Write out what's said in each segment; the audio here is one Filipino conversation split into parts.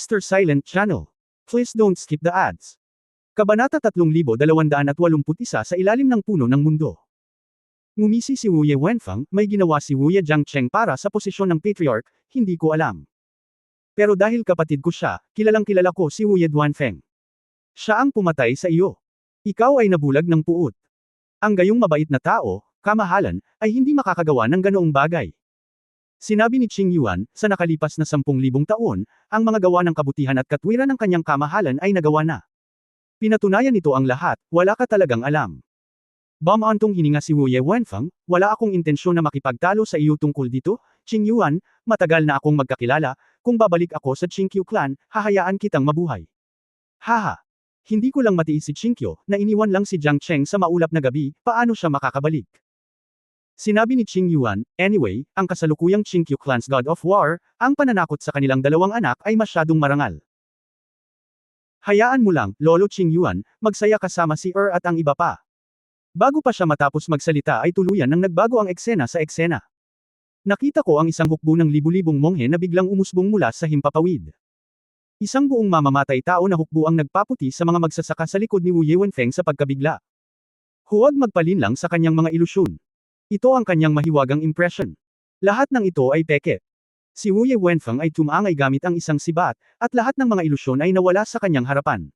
Mr. Silent Channel. Please don't skip the ads. Kabanata 3281 sa ilalim ng puno ng mundo. Ngumisi si Wu Ye Wenfeng, may ginawa si Wu Ye Jiangcheng para sa posisyon ng patriarch, hindi ko alam. Pero dahil kapatid ko siya, kilalang kilala ko si Wu Ye Duanfeng. Siya ang pumatay sa iyo. Ikaw ay nabulag ng puot. Ang gayong mabait na tao, kamahalan, ay hindi makakagawa ng ganoong bagay. Sinabi ni Qing Yuan, sa nakalipas na 10,000 taon, ang mga gawa ng kabutihan at katwiran ng kanyang kamahalan ay nagawa na. Pinatunayan nito ang lahat, wala ka talagang alam. Bumantong hininga si Wu Ye Wenfeng, wala akong intensyon na makipagtalo sa iyo tungkol dito, Qing Yuan, matagal na akong magkakilala, kung babalik ako sa Qingqiu clan, hahayaan kitang mabuhay. Haha. Hindi ko lang matiis si Qingqiu, na iniwan lang si Jiangcheng sa maulap na gabi, paano siya makakabalik? Sinabi ni Qing Yuan, anyway, ang kasalukuyang Qingqiu clan's God of War, ang pananakot sa kanilang dalawang anak ay masyadong marangal. Hayaan mo lang, Lolo Qing Yuan, magsaya kasama si at ang iba pa. Bago pa siya matapos magsalita ay tuluyan nang nagbago ang eksena sa eksena. Nakita ko ang isang hukbo ng libu-libong monghe na biglang umusbong mula sa himpapawid. Isang buong mamamatay tao na hukbo ang nagpaputi sa mga magsasaka sa likod ni Wu Ye Wenfeng sa pagkabigla. Huwag magpalinlang sa kanyang mga ilusyon. Ito ang kanyang mahiwagang impression. Lahat ng ito ay peke. Si Wu Ye Wenfeng ay tumangay gamit ang isang sibat, at lahat ng mga ilusyon ay nawala sa kanyang harapan.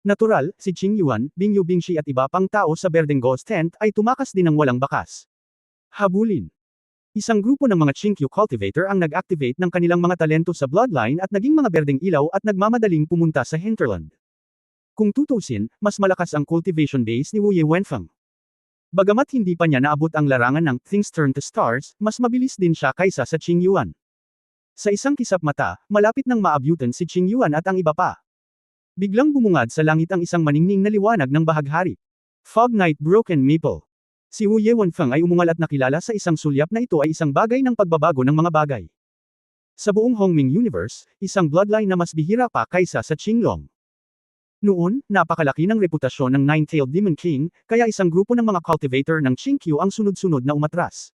Natural, si Qing Yuan, Bingyu Bingshi at iba pang tao sa Berdeng Ghost Tent ay tumakas din ng walang bakas. Habulin. Isang grupo ng mga Qingqiu cultivator ang nag-activate ng kanilang mga talento sa bloodline at naging mga berdeng ilaw at nagmamadaling pumunta sa hinterland. Kung tutusin, mas malakas ang cultivation base ni Wu Ye Wenfeng. Bagamat hindi pa niya naabot ang larangan ng Things Turn to Stars, mas mabilis din siya kaysa sa Qing Yuan. Sa isang kisap mata, malapit nang maabutan si Qing Yuan at ang iba pa. Biglang bumungad sa langit ang isang maningning na liwanag ng bahaghari. Fog Night Broken Maple. Si Wu Ye Wenfeng ay umungal at nakilala sa isang sulyap na ito ay isang bagay ng pagbabago ng mga bagay. Sa buong Hongming Universe, isang bloodline na mas bihira pa kaysa sa Qinglong. Noon, napakalaki ng reputasyon ng Nine-Tailed Demon King, kaya isang grupo ng mga cultivator ng Qingqiu ang sunod-sunod na umatras.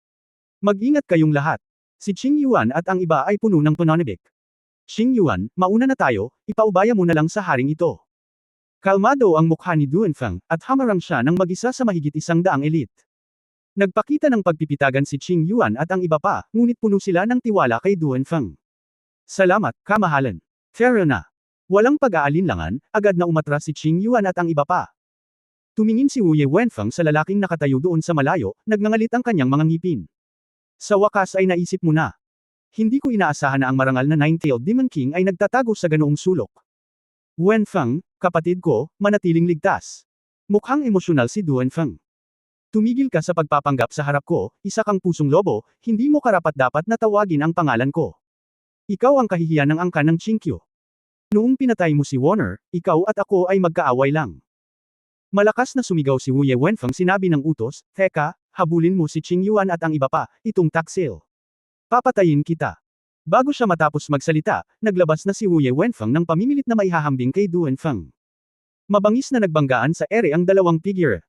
Mag-ingat kayong lahat. Si Qing Yuan at ang iba ay puno ng pananabik. Qing Yuan, mauna na tayo, ipaubaya mo na lang sa haring ito. Kalmado ang mukha ni Duanfeng, at hamarang siya ng mag-isa sa mahigit 100 elite. Nagpakita ng pagpipitagan si Qing Yuan at ang iba pa, ngunit puno sila ng tiwala kay Duanfeng. Salamat, kamahalan. Fair na. Walang pag-aalinlangan, agad na umatras si Qing Yuan at ang iba pa. Tumingin si Wu Ye Wenfeng sa lalaking nakatayo doon sa malayo, nagngangalit ang kanyang mga ngipin. Sa wakas ay naisip mo na. Hindi ko inaasahan na ang marangal na Nine-Tailed Demon King ay nagtatago sa ganoong sulok. Wenfeng, kapatid ko, manatiling ligtas. Mukhang emosyonal si Duanfeng. Tumigil ka sa pagpapanggap sa harap ko, isa kang pusong lobo, hindi mo karapat-dapat na tawagin ang pangalan ko. Ikaw ang kahihiyan ng angkan ng Qingqiu. Noong pinatay mo si Warner, ikaw at ako ay magkaaway lang. Malakas na sumigaw si Wu Ye Wenfeng sinabi ng utos, teka, habulin mo si Qing Yuan at ang iba pa, itong taksil. Papatayin kita. Bago siya matapos magsalita, naglabas na si Wu Ye Wenfeng ng pamimilit na maihahambing kay Duanfeng. Mabangis na nagbanggaan sa ere ang dalawang figure.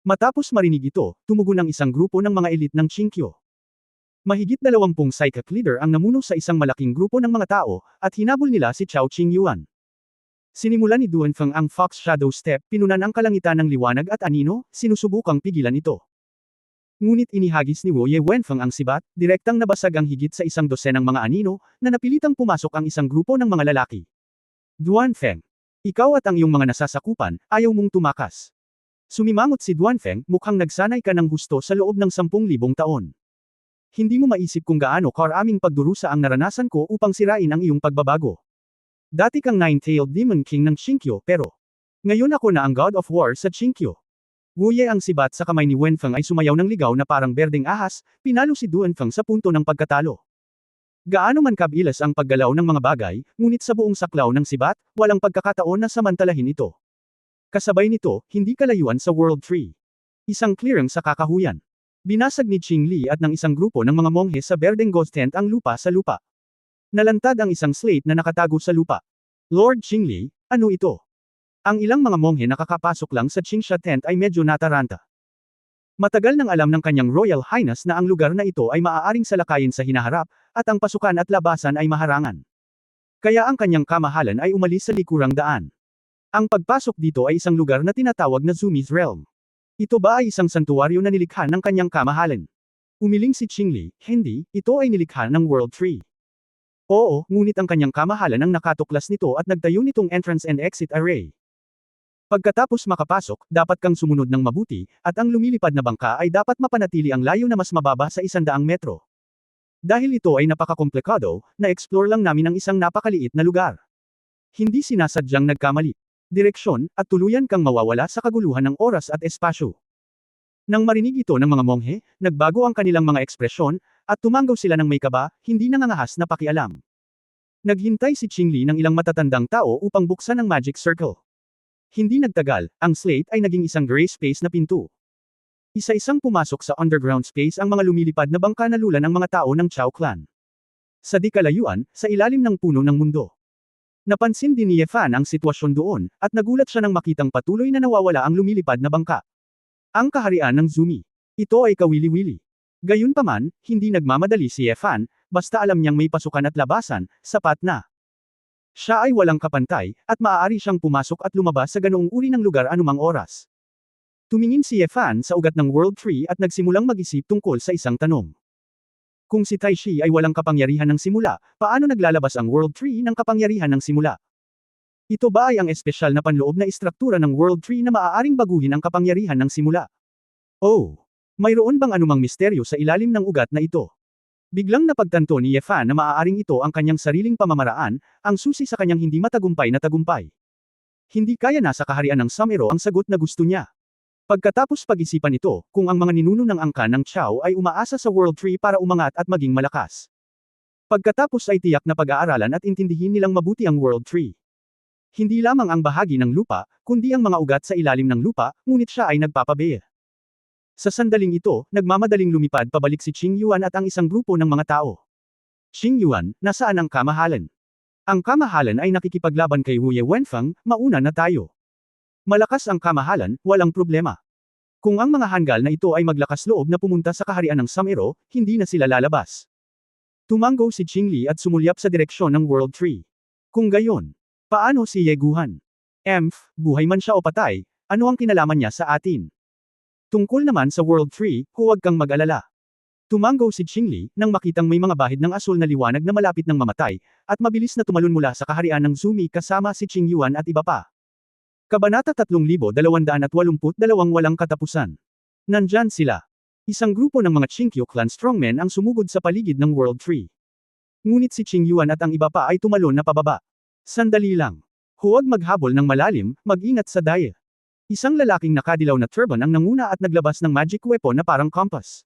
Matapos marinig ito, tumugon ang isang grupo ng mga elite ng Qingqiu. Mahigit 20 psychic leader ang namuno sa isang malaking grupo ng mga tao, at hinabol nila si Chao Qing Yuan. Sinimula ni Duanfeng ang Fox Shadow Step, pinunan ang kalangitan ng liwanag at anino, sinusubukang pigilan ito. Ngunit inihagis ni Wu Ye Wenfeng ang sibat, direktang nabasag ang higit sa 100 ng mga anino, na napilitang pumasok ang isang grupo ng mga lalaki. Duanfeng. Ikaw at ang iyong mga nasasakupan, ayaw mong tumakas. Sumimangot si Duanfeng, mukhang nagsanay ka ng husto sa loob ng 10,000 taon. Hindi mo maisip kung gaano karaming pagdurusa ang naranasan ko upang sirain ang iyong pagbabago. Dati kang Nine-Tailed Demon King ng Qingqiu pero ngayon ako na ang God of War sa Qingqiu. Wu Ye ang sibat sa kamay ni Wenfeng ay sumayaw ng ligaw na parang berdeng ahas, pinalo si Duanfeng sa punto ng pagkatalo. Gaano man kabilas ang paggalaw ng mga bagay, ngunit sa buong saklaw ng sibat, walang pagkakataon na samantalahin ito. Kasabay nito, hindi kalayuan sa World Tree. Isang clearing sa kakahuyan. Binasag ni Qing Li at ng isang grupo ng mga monghe sa Berdeng Ghost Tent ang lupa sa lupa. Nalantad ang isang slate na nakatago sa lupa. Lord Qing Li, ano ito? Ang ilang mga monghe nakakapasok lang sa Qingsha Tent ay medyo nataranta. Matagal nang alam ng kanyang Royal Highness na ang lugar na ito ay maaaring salakayin sa hinaharap, at ang pasukan at labasan ay maharangan. Kaya ang kanyang kamahalan ay umalis sa likurang daan. Ang pagpasok dito ay isang lugar na tinatawag na Zumi's Realm. Ito ba ay isang santuwaryo na nilikha ng kanyang kamahalan? Umiling si Qingli, hindi, ito ay nilikha ng World Tree. Oo, ngunit ang kanyang kamahalan ang nakatuklas nito at nagtayo nitong entrance and exit array. Pagkatapos makapasok, dapat kang sumunod ng mabuti, at ang lumilipad na bangka ay dapat mapanatili ang layo na mas mababa sa 100 metro. Dahil ito ay napakakomplikado, na-explore lang namin ang isang napakaliit na lugar. Hindi sinasadyang nagkamali. Direksyon, at tuluyan kang mawawala sa kaguluhan ng oras at espasyo. Nang marinig ito ng mga monghe, nagbago ang kanilang mga ekspresyon, at tumanggaw sila ng may kaba, hindi nangangahas na pakialam. Naghintay si Qingli ng ilang matatandang tao upang buksan ang magic circle. Hindi nagtagal, ang slate ay naging isang gray space na pinto. Isa-isang pumasok sa underground space ang mga lumilipad na bangka na lula ng mga tao ng Chao Clan. Sa di kalayuan, sa ilalim ng puno ng mundo. Napansin din ni Ye Fan ang sitwasyon doon, at nagulat siya nang makitang patuloy na nawawala ang lumilipad na bangka. Ang kaharian ng Zumi. Ito ay kawili-wili. Gayunpaman, hindi nagmamadali si Ye Fan, basta alam niyang may pasukan at labasan, sapat na. Siya ay walang kapantay, at maaari siyang pumasok at lumabas sa ganoong uri ng lugar anumang oras. Tumingin si Ye Fan sa ugat ng World Tree at nagsimulang mag-isip tungkol sa isang tanong. Kung si Tai Shi ay walang kapangyarihan ng simula, paano naglalabas ang World Tree ng kapangyarihan ng simula? Ito ba ay ang espesyal na panloob na istruktura ng World Tree na maaaring baguhin ang kapangyarihan ng simula? Oh! Mayroon bang anumang misteryo sa ilalim ng ugat na ito? Biglang napagtanto ni Ye Fan na maaaring ito ang kanyang sariling pamamaraan, ang susi sa kanyang hindi matagumpay na tagumpay. Hindi kaya na sa kaharian ng Samero ang sagot na gusto niya. Pagkatapos pag-isipan ito, kung ang mga ninuno ng angkan ng Chao ay umaasa sa World Tree para umangat at maging malakas. Pagkatapos ay tiyak na pag-aaralan at intindihin nilang mabuti ang World Tree. Hindi lamang ang bahagi ng lupa, kundi ang mga ugat sa ilalim ng lupa, ngunit siya ay nagpapabeya. Sa sandaling ito, nagmamadaling lumipad pabalik si Qing Yuan at ang isang grupo ng mga tao. Qing Yuan, nasaan ang kamahalan? Ang kamahalan ay nakikipaglaban kay Wu Ye Wenfeng, mauna na tayo. Malakas ang kamahalan, walang problema. Kung ang mga hanggal na ito ay maglakas loob na pumunta sa kaharian ng Samero, hindi na sila lalabas. Tumanggo si Qingli at sumulyap sa direksyon ng World Tree. Kung gayon, paano si Ye Guhan? Buhay man siya o patay, ano ang kinalaman niya sa atin? Tungkol naman sa World Tree, huwag kang mag-alala. Tumanggo si Qingli, nang makitang may mga bahid ng asul na liwanag na malapit ng mamatay, at mabilis na tumalon mula sa kaharian ng Zumi kasama si Qing Yuan at iba pa. Kabanata 3282 Walang katapusan. Nandyan sila. Isang grupo ng mga Qingqiu clan strongmen ang sumugod sa paligid ng World Tree. Ngunit si Qing Yuan at ang iba pa ay tumalon na pababa. Sandali lang. Huwag maghabol ng malalim, mag-ingat sa daya. Isang lalaking nakadilaw na turban ang nanguna at naglabas ng magic weapon na parang compass.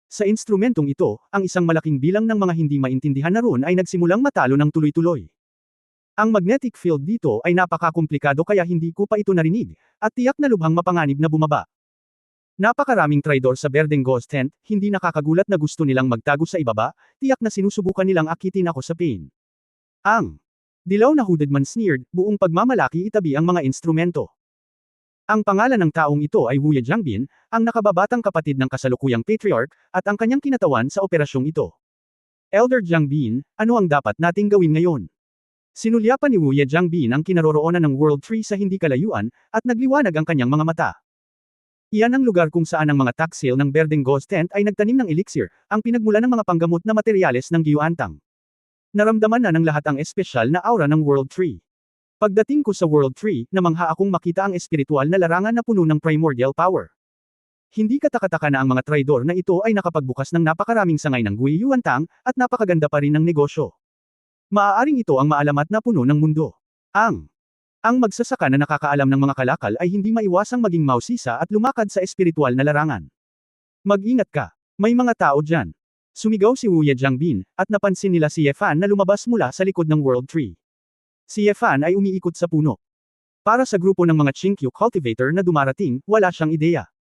Sa instrumentong ito, ang isang malaking bilang ng mga hindi maintindihan na rune ay nagsimulang matalo ng tuloy-tuloy. Ang magnetic field dito ay napakakomplikado kaya hindi ko pa ito narinig, at tiyak na lubhang mapanganib na bumaba. Napakaraming traidor sa Berdeng Ghost Tent, hindi nakakagulat na gusto nilang magtago sa ibaba, tiyak na sinusubukan nilang akitin ako sa pain. Ang dilaw na hooded man sneered, buong pagmamalaki itabi ang mga instrumento. Ang pangalan ng taong ito ay Wu Ye Jiangbin, ang nakababatang kapatid ng kasalukuyang patriarch, at ang kanyang kinatawan sa operasyong ito. Elder Jiangbin, ano ang dapat nating gawin ngayon? Sinulyapan ni Wu Ye Jiangbin ang kinaroroonan ng World Tree sa hindi kalayuan, at nagliwanag ang kanyang mga mata. Iyan ang lugar kung saan ang mga taksil ng Berdeng Ghost Tent ay nagtanim ng elixir, ang pinagmula ng mga panggamot na materyales ng Gyuantang. Naramdaman na ng lahat ang espesyal na aura ng World Tree. Pagdating ko sa World Tree, namangha akong makita ang espiritual na larangan na puno ng primordial power. Hindi katakataka na ang mga traidor na ito ay nakapagbukas ng napakaraming sangay ng Gui Yuantang, at napakaganda pa rin ng negosyo. Maaaring ito ang maalamat na puno ng mundo. Ang magsasaka na nakakaalam ng mga kalakal ay hindi maiwasang maging mausisa at lumakad sa espiritual na larangan. Mag-ingat ka. May mga tao dyan. Sumigaw si Wu Ye Jiangbin, at napansin nila si Ye Fan na lumabas mula sa likod ng World Tree. Si Ye Fan ay umiikot sa puno. Para sa grupo ng mga Qingqiu cultivator na dumarating, wala siyang ideya.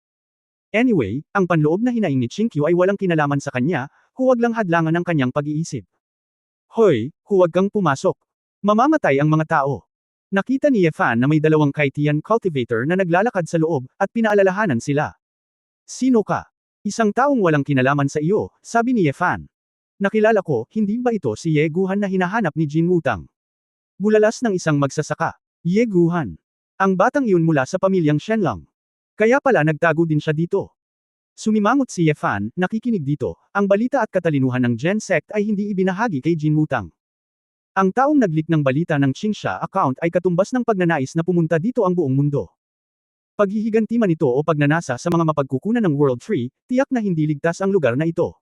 Anyway, ang panloob na hinaing ni Qingqiu ay walang kinalaman sa kanya, huwag lang hadlangan ang kanyang pag-iisip. Hoy, huwag kang pumasok. Mamamatay ang mga tao. Nakita ni Ye Fan na may dalawang Kaitian cultivator na naglalakad sa loob, at pinaalalahanan sila. Sino ka? Isang taong walang kinalaman sa iyo, sabi ni Ye Fan. Nakilala ko, hindi ba ito si Ye Guhan na hinahanap ni Jin Wutang? Bulalas ng isang magsasaka. Ye Guhan. Ang batang iyon mula sa pamilyang Shenlong. Kaya pala nagtago din siya dito. Sumimangot si Ye Fan, nakikinig dito, ang balita at katalinuhan ng Gen Sect ay hindi ibinahagi kay Jin Wutang. Ang taong nag-leak ng balita ng Qingsha account ay katumbas ng pagnanais na pumunta dito ang buong mundo. Paghihiganti man ito o pagnanasa sa mga mapagkukunan ng World Tree, tiyak na hindi ligtas ang lugar na ito.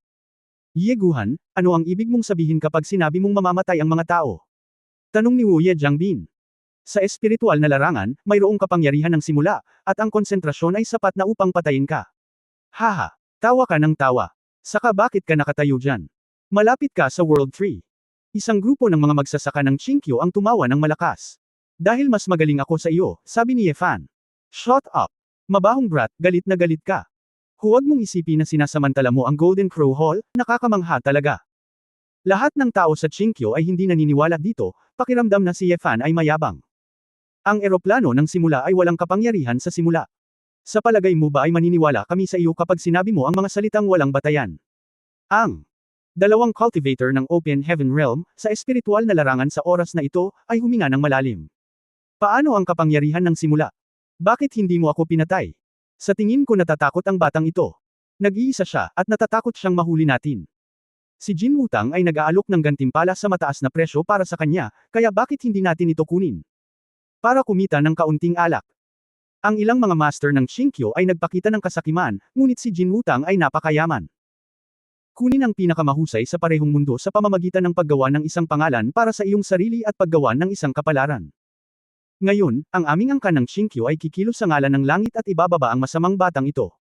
Ye Guhan, ano ang ibig mong sabihin kapag sinabi mong mamamatay ang mga tao? Tanong ni Wu Ye Jiangbin. Sa espiritual na larangan, mayroong kapangyarihan ng simula, at ang konsentrasyon ay sapat na upang patayin ka. Haha, tawa ka ng tawa. Saka bakit ka nakatayo dyan? Malapit ka sa World Tree. Isang grupo ng mga magsasaka ng Qinkyo ang tumawa ng malakas. Dahil mas magaling ako sa iyo, sabi ni Ye Fan. Shut up! Mabahong brat, galit na galit ka. Huwag mong isipin na sinasamantala mo ang Golden Crow Hall, nakakamangha talaga. Lahat ng tao sa Qinkyo ay hindi naniniwala dito, pakiramdam na si Ye Fan ay mayabang. Ang eroplano ng simula ay walang kapangyarihan sa simula. Sa palagay mo ba ay maniniwala kami sa iyo kapag sinabi mo ang mga salitang walang batayan? Ang dalawang cultivator ng Open Heaven Realm, sa espiritual na larangan sa oras na ito, ay huminga ng malalim. Paano ang kapangyarihan ng simula? Bakit hindi mo ako pinatay? Sa tingin ko natatakot ang batang ito. Nag-iisa siya, at natatakot siyang mahuli natin. Si Jin Wutang ay nag-aalok ng gantimpala sa mataas na presyo para sa kanya, kaya bakit hindi natin ito kunin? Para kumita ng kaunting alak. Ang ilang mga master ng Qinkyo ay nagpakita ng kasakiman, ngunit si Jin Wutang ay napakayaman. Kunin ang pinakamahusay sa parehong mundo sa pamamagitan ng paggawa ng isang pangalan para sa iyong sarili at paggawa ng isang kapalaran. Ngayon, ang aming angkan ng Qinkyo ay kikilos sa ngalan ng langit at ibababa ang masamang batang ito.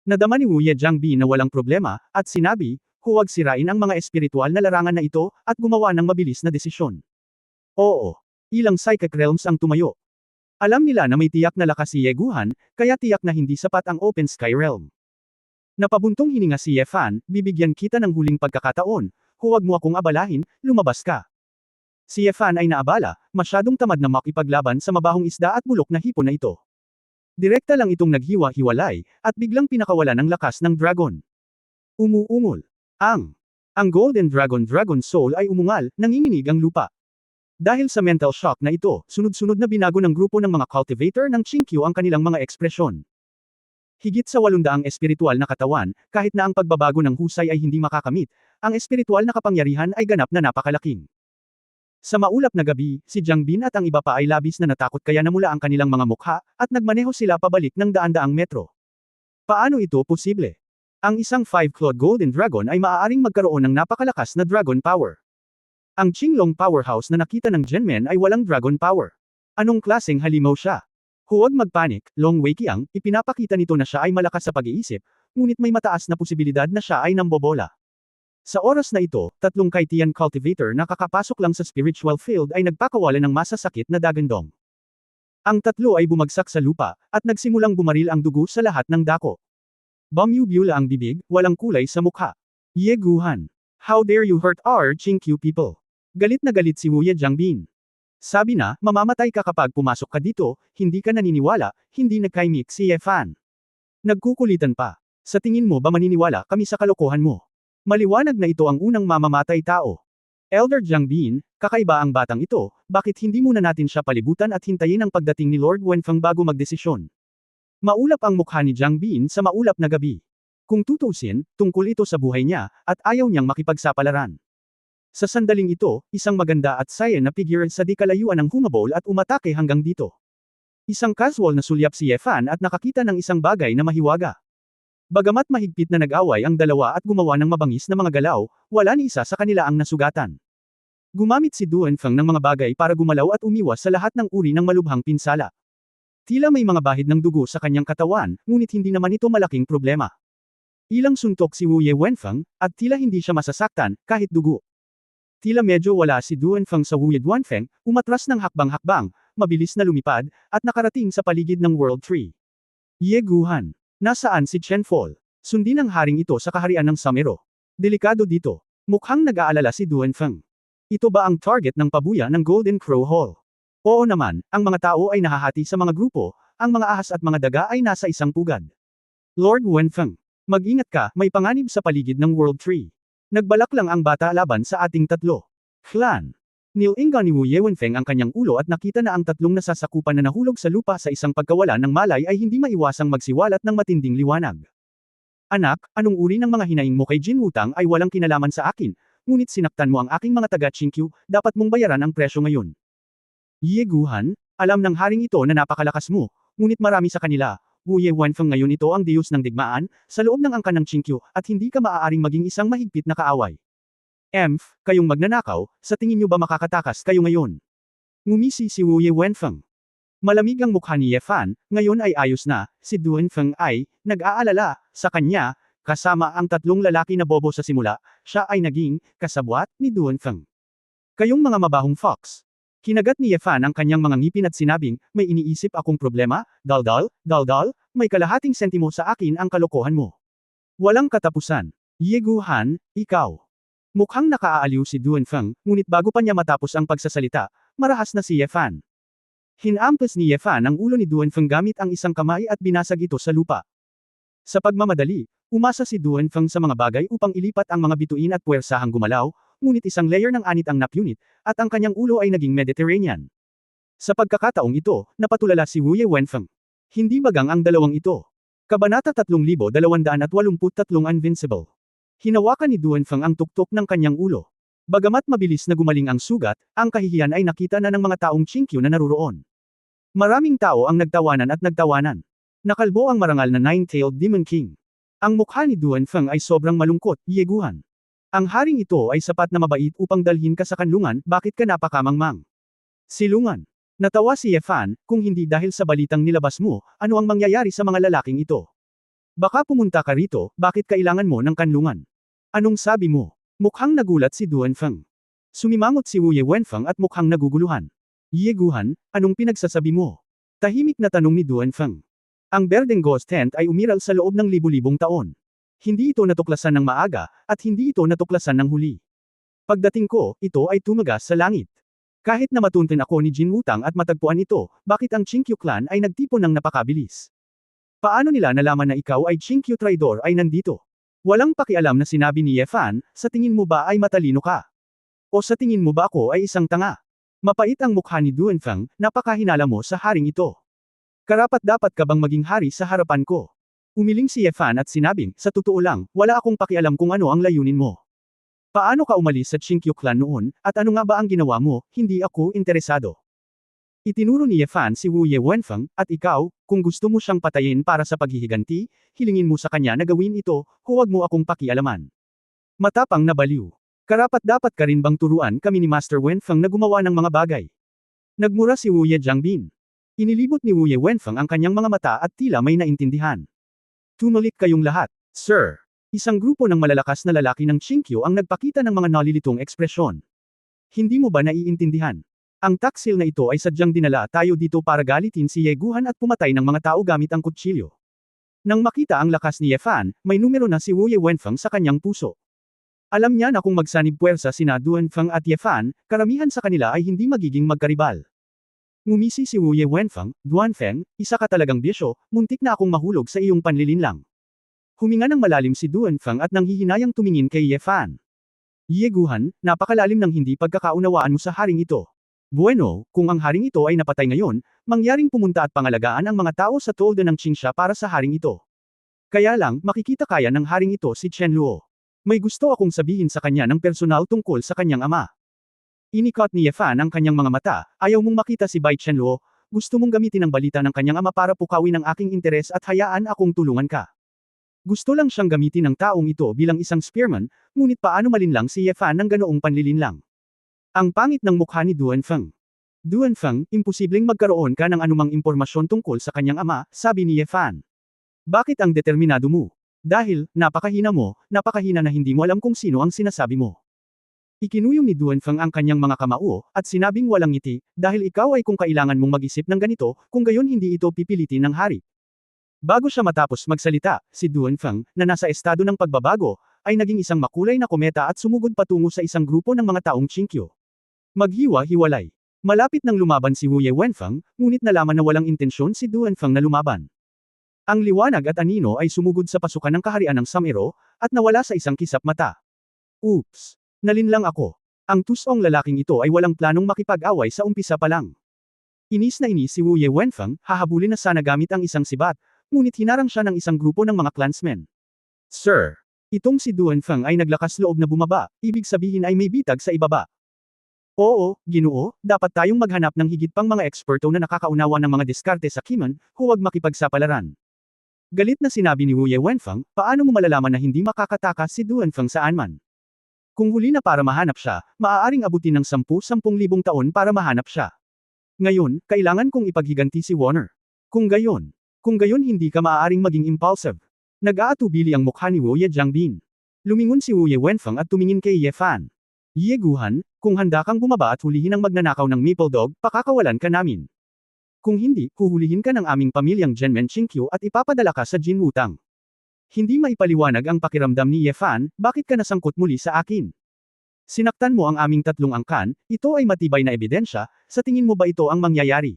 Nadama ni Wu Ye Jiangbi na walang problema, at sinabi, huwag sirain ang mga espiritual na larangan na ito, at gumawa ng mabilis na desisyon. Oo. Ilang psychic realms ang tumayo. Alam nila na may tiyak na lakas si Ye Guhan, kaya tiyak na hindi sapat ang Open Sky Realm. Napabuntong hininga si Ye Fan, bibigyan kita ng huling pagkakataon, huwag mo akong abalahin, lumabas ka. Si Ye Fan ay naabala, masyadong tamad na makipaglaban sa mabahong isda at bulok na hipon na ito. Direkta lang itong naghiwa-hiwalay, at biglang pinakawala ng lakas ng dragon. Umuungol. Ang Golden Dragon Soul ay umungal, nanginginig ang lupa. Dahil sa mental shock na ito, sunod-sunod na binago ng grupo ng mga cultivator ng Qinkyo ang kanilang mga ekspresyon. Higit sa 800 espiritual na katawan, kahit na ang pagbabago ng husay ay hindi makakamit, ang espiritual na kapangyarihan ay ganap na napakalaking. Sa maulap na gabi, si Jiangbin at ang iba pa ay labis na natakot kaya namula ang kanilang mga mukha, at nagmaneho sila pabalik ng daan-daang metro. Paano ito posible? Ang isang 5-clawed Golden Dragon ay maaaring magkaroon ng napakalakas na dragon power. Ang Qinglong Powerhouse na nakita ng Genmen ay walang dragon power. Anong klaseng halimaw siya? Huwag magpanik, Long Wei Qiang, ipinapakita nito na siya ay malakas sa pag-iisip, ngunit may mataas na posibilidad na siya ay nambobola. Sa oras na ito, 3 Kaitian cultivator na kakapasok lang sa spiritual field ay nagpakawala ng masasakit na dagandong. Ang 3 ay bumagsak sa lupa, at nagsimulang bumaril ang dugo sa lahat ng dako. Bumubula ang bibig, walang kulay sa mukha. Ye Guhan. How dare you hurt our Qinkyo people? Galit na galit si Wu Ye Jiangbin. Sabi na, mamamatay ka kapag pumasok ka dito, hindi ka naniniwala, hindi nagkaimik si Ye Fan. Nagkukulitan pa. Sa tingin mo ba maniniwala kami sa kalokohan mo? Maliwanag na ito ang unang mamamatay tao. Elder Jiangbin, kakaiba ang batang ito, bakit hindi muna natin siya palibutan at hintayin ang pagdating ni Lord Wenfeng bago magdesisyon? Maulap ang mukha ni Jiangbin sa maulap na gabi. Kung tutusin, tungkol ito sa buhay niya, at ayaw niyang makipagsapalaran. Sa sandaling ito, isang maganda at saya na figure sa di kalayuan ang humabol at umatake hanggang dito. Isang casual na sulyap si Ye Fan at nakakita ng isang bagay na mahiwaga. Bagamat mahigpit na nag-away ang dalawa at gumawa ng mabangis na mga galaw, wala ni isa sa kanila ang nasugatan. Gumamit si Duan Feng ng mga bagay para gumalaw at umiwas sa lahat ng uri ng malubhang pinsala. Tila may mga bahid ng dugo sa kanyang katawan, ngunit hindi naman ito malaking problema. Ilang suntok si Wu Ye Wenfeng, at tila hindi siya masasaktan, kahit dugo. Tila medyo wala si Duan Feng sa Wu Ye Duanfeng, umatras ng hakbang-hakbang, mabilis na lumipad, at nakarating sa paligid ng World Tree. Ye Guhan. Nasaan si Chen Fol? Sundin ang haring ito sa kaharian ng Samero. Delikado dito. Mukhang nag-aalala si Duan Feng. Ito ba ang target ng pabuya ng Golden Crow Hall? Oo naman, ang mga tao ay nahahati sa mga grupo, ang mga ahas at mga daga ay nasa isang pugad. Lord Wenfeng. Mag-ingat ka, may panganib sa paligid ng World Tree. Nagbalak lang ang bata laban sa ating tatlo. Clan. Nilinga ni Wu Yewenfeng ang kanyang ulo at nakita na ang tatlong nasasakupan na nahulog sa lupa sa isang pagkawala ng malay ay hindi maiwasang magsiwalat ng matinding liwanag. Anak, anong uri ng mga hinaing mo kay Jin Wutang ay walang kinalaman sa akin, ngunit sinaktan mo ang aking mga taga-Chinkyu, dapat mong bayaran ang presyo ngayon. Ye Guhan, alam ng haring ito na napakalakas mo, ngunit marami sa kanila. Wu Yewenfeng ngayon ito ang diyos ng digmaan, sa loob ng angkan ng Chinkyu, at hindi ka maaaring maging isang mahigpit na kaaway. Kayong magnanakaw, sa tingin niyo ba makakatakas kayo ngayon? Ngumisi si Wu Yewenfeng. Malamig ang mukha ni Ye Fan, ngayon ay ayos na, si Duanfeng ay, nag-aalala, sa kanya, kasama ang tatlong lalaki na bobo sa simula, siya ay naging, kasabwat, ni Duanfeng. Kayong mga mabahong fox. Kinagat ni Ye Fan ang kanyang mga ngipin at sinabing, may iniisip akong problema, daldal, may kalahating sentimo sa akin ang kalokohan mo. Walang katapusan. Ye Guhan, ikaw. Mukhang nakaaaliw si Duanfeng, ngunit bago pa niya matapos ang pagsasalita, marahas na si Ye Fan. Hinampas ni Ye Fan ang ulo ni Duanfeng gamit ang isang kamay at binasag ito sa lupa. Sa pagmamadali, umasa si Duanfeng sa mga bagay upang ilipat ang mga bituin at puwersahang gumalaw, ngunit isang layer ng anit ang napunit, at ang kanyang ulo ay naging Mediterranean. Sa pagkakataong ito, napatulala si Wu Yewenfeng. Hindi bagang ang dalawang ito. Kabanata 3283 Invincible. Hinawakan ni Duanfeng ang tuktok ng kanyang ulo. Bagamat mabilis na gumaling ang sugat, ang kahihiyan ay nakita na ng mga taong Chinkyu na naruroon. Maraming tao ang nagtawanan at nagtawanan. Nakalbo ang marangal na Nine-Tailed Demon King. Ang mukha ni Duanfeng ay sobrang malungkot, Ye Guhan. Ang haring ito ay sapat na mabait upang dalhin ka sa kanlungan, bakit ka napakamangmang? Silungan. Natawa si Ye Fan, kung hindi dahil sa balitang nilabas mo, ano ang mangyayari sa mga lalaking ito? Baka pumunta ka rito, bakit kailangan mo ng kanlungan? Anong sabi mo? Mukhang nagulat si Duanfeng. Sumimangot si Wu Yewenfeng at mukhang naguguluhan. Ye Guhan, anong pinagsasabi mo? Tahimik na tanong ni Duanfeng. Ang berdeng ghost tent ay umiral sa loob ng libu-libong taon. Hindi ito natuklasan ng maaga, at hindi ito natuklasan ng huli. Pagdating ko, ito ay tumagas sa langit. Kahit na matuntin ako ni Jin Wutang at matagpuan ito, bakit ang Chinkyu clan ay nagtipon ng napakabilis? Paano nila nalaman na ikaw ay Chinkyu Traidor ay nandito? Walang pakialam na sinabi ni Ye Fan, sa tingin mo ba ay matalino ka? O sa tingin mo ba ako ay isang tanga? Mapait ang mukha ni Duanfeng, napakahinala mo sa haring ito. Karapat-dapat ka bang maging hari sa harapan ko? Umiling si Ye Fan at sinabing, sa totoo lang, wala akong pakialam kung ano ang layunin mo. Paano ka umalis sa Chinkyu clan noon, at ano nga ba ang ginawa mo, hindi ako interesado. Itinuro ni Ye Fan si Wu Yewenfeng, at ikaw, kung gusto mo siyang patayin para sa paghihiganti, hilingin mo sa kanya na gawin ito, huwag mo akong pakialaman. Matapang na baliw. Karapat-dapat ka rin bang turuan kami ni Master Wenfeng na gumawa ng mga bagay? Nagmura si Wu Ye Jiangbin. Inilibot ni Wu Yewenfeng ang kanyang mga mata at tila may naintindihan. Tumalik kayong lahat, sir. Isang grupo ng malalakas na lalaki ng Chinkyu ang nagpakita ng mga nalilitong ekspresyon. Hindi mo ba naiintindihan? Ang taksil na ito ay sadyang dinala tayo dito para galitin si Ye Guhan at pumatay ng mga tao gamit ang kutsilyo. Nang makita ang lakas ni Ye Fan, may numero na si Wu Yewenfeng sa kanyang puso. Alam niya na kung magsanib puwersa sina Duanfeng at Ye Fan, karamihan sa kanila ay hindi magiging magkaribal. Ngumisi si Wu Yewenfeng, Duanfeng, isa ka talagang bisyo, muntik na akong mahulog sa iyong panlilinlang. Huminga ng malalim si Duanfeng at nanghihinayang tumingin kay Ye Fan. Ye Guhan, napakalalim ng hindi pagkakaunawaan mo sa haring ito. Bueno, kung ang haring ito ay napatay ngayon, mangyaring pumunta at pangalagaan ang mga tao sa tolda ng Qingsha para sa haring ito. Kaya lang, makikita kaya ng haring ito si Chen Luo. May gusto akong sabihin sa kanya ng personal tungkol sa kanyang ama. Inikot ni Ye Fan ang kanyang mga mata, ayaw mong makita si Bai Chen Luo, gusto mong gamitin ang balita ng kanyang ama para pukawin ang aking interes at hayaan akong tulungan ka. Gusto lang siyang gamitin ng taong ito bilang isang spearman, ngunit paano malinlang si Ye Fan ng ganoong panlilinlang? Ang pangit ng mukha ni Duanfeng. Duanfeng, imposibleng magkaroon ka ng anumang impormasyon tungkol sa kanyang ama, sabi ni Ye Fan. Bakit ang determinado mo? Dahil, napakahina na hindi mo alam kung sino ang sinasabi mo. Ikinuyong ni Duanfeng ang kanyang mga kamao, at sinabing walang ngiti, dahil ikaw ay kung kailangan mong mag-isip ng ganito, kung gayon hindi ito pipilitin ng hari. Bago siya matapos magsalita, si Duanfeng, na nasa estado ng pagbabago, ay naging isang makulay na kometa at sumugod patungo sa isang grupo ng mga taong Chinkyu. Maghiwa-hiwalay. Malapit nang lumaban si Wu Yewenfeng, ngunit nalaman na walang intensyon si Duanfeng na lumaban. Ang liwanag at anino ay sumugod sa pasukan ng kaharian ng Samero, at nawala sa isang kisap mata. Oops! Nalinlang ako. Ang tusong lalaking ito ay walang planong makipag-away sa umpisa pa lang. Inis na inis si Wu Ye Wenfeng, hahabulin na sana gamit ang isang sibat, ngunit hinarang siya ng isang grupo ng mga clansmen. Sir! Itong si Duan Feng ay naglakas loob na bumaba, ibig sabihin ay may bitag sa ibaba. Oo, Ginoo, dapat tayong maghanap ng higit pang mga eksperto na nakakaunawa ng mga diskarte sa Kiman, huwag makipagsapalaran. Galit na sinabi ni Wu Ye Wenfeng, paano mo malalaman na hindi makakatakas si Duan Feng saan man? Kung huli na para mahanap siya, maaaring abutin ng 10,000 taon para mahanap siya. Ngayon, kailangan kong ipaghiganti si Warner. Kung gayon hindi ka maaaring maging impulsive. Nag-aatubili ang mukha ni Wu Ye Jiangbin. Lumingon si Wu Ye Wenfeng at tumingin kay Ye Fan. Ye Guhan, kung handa kang bumaba at hulihin ang magnanakaw ng Maple Dog, pakakawalan ka namin. Kung hindi, huhulihin ka ng aming pamilyang Genmen Chinkyu at ipapadala ka sa Jin Wutang. Hindi maipaliwanag ang pakiramdam ni Ye Fan, bakit ka nasangkot muli sa akin? Sinaktan mo ang aming tatlong angkan, ito ay matibay na ebidensya, sa tingin mo ba ito ang mangyayari?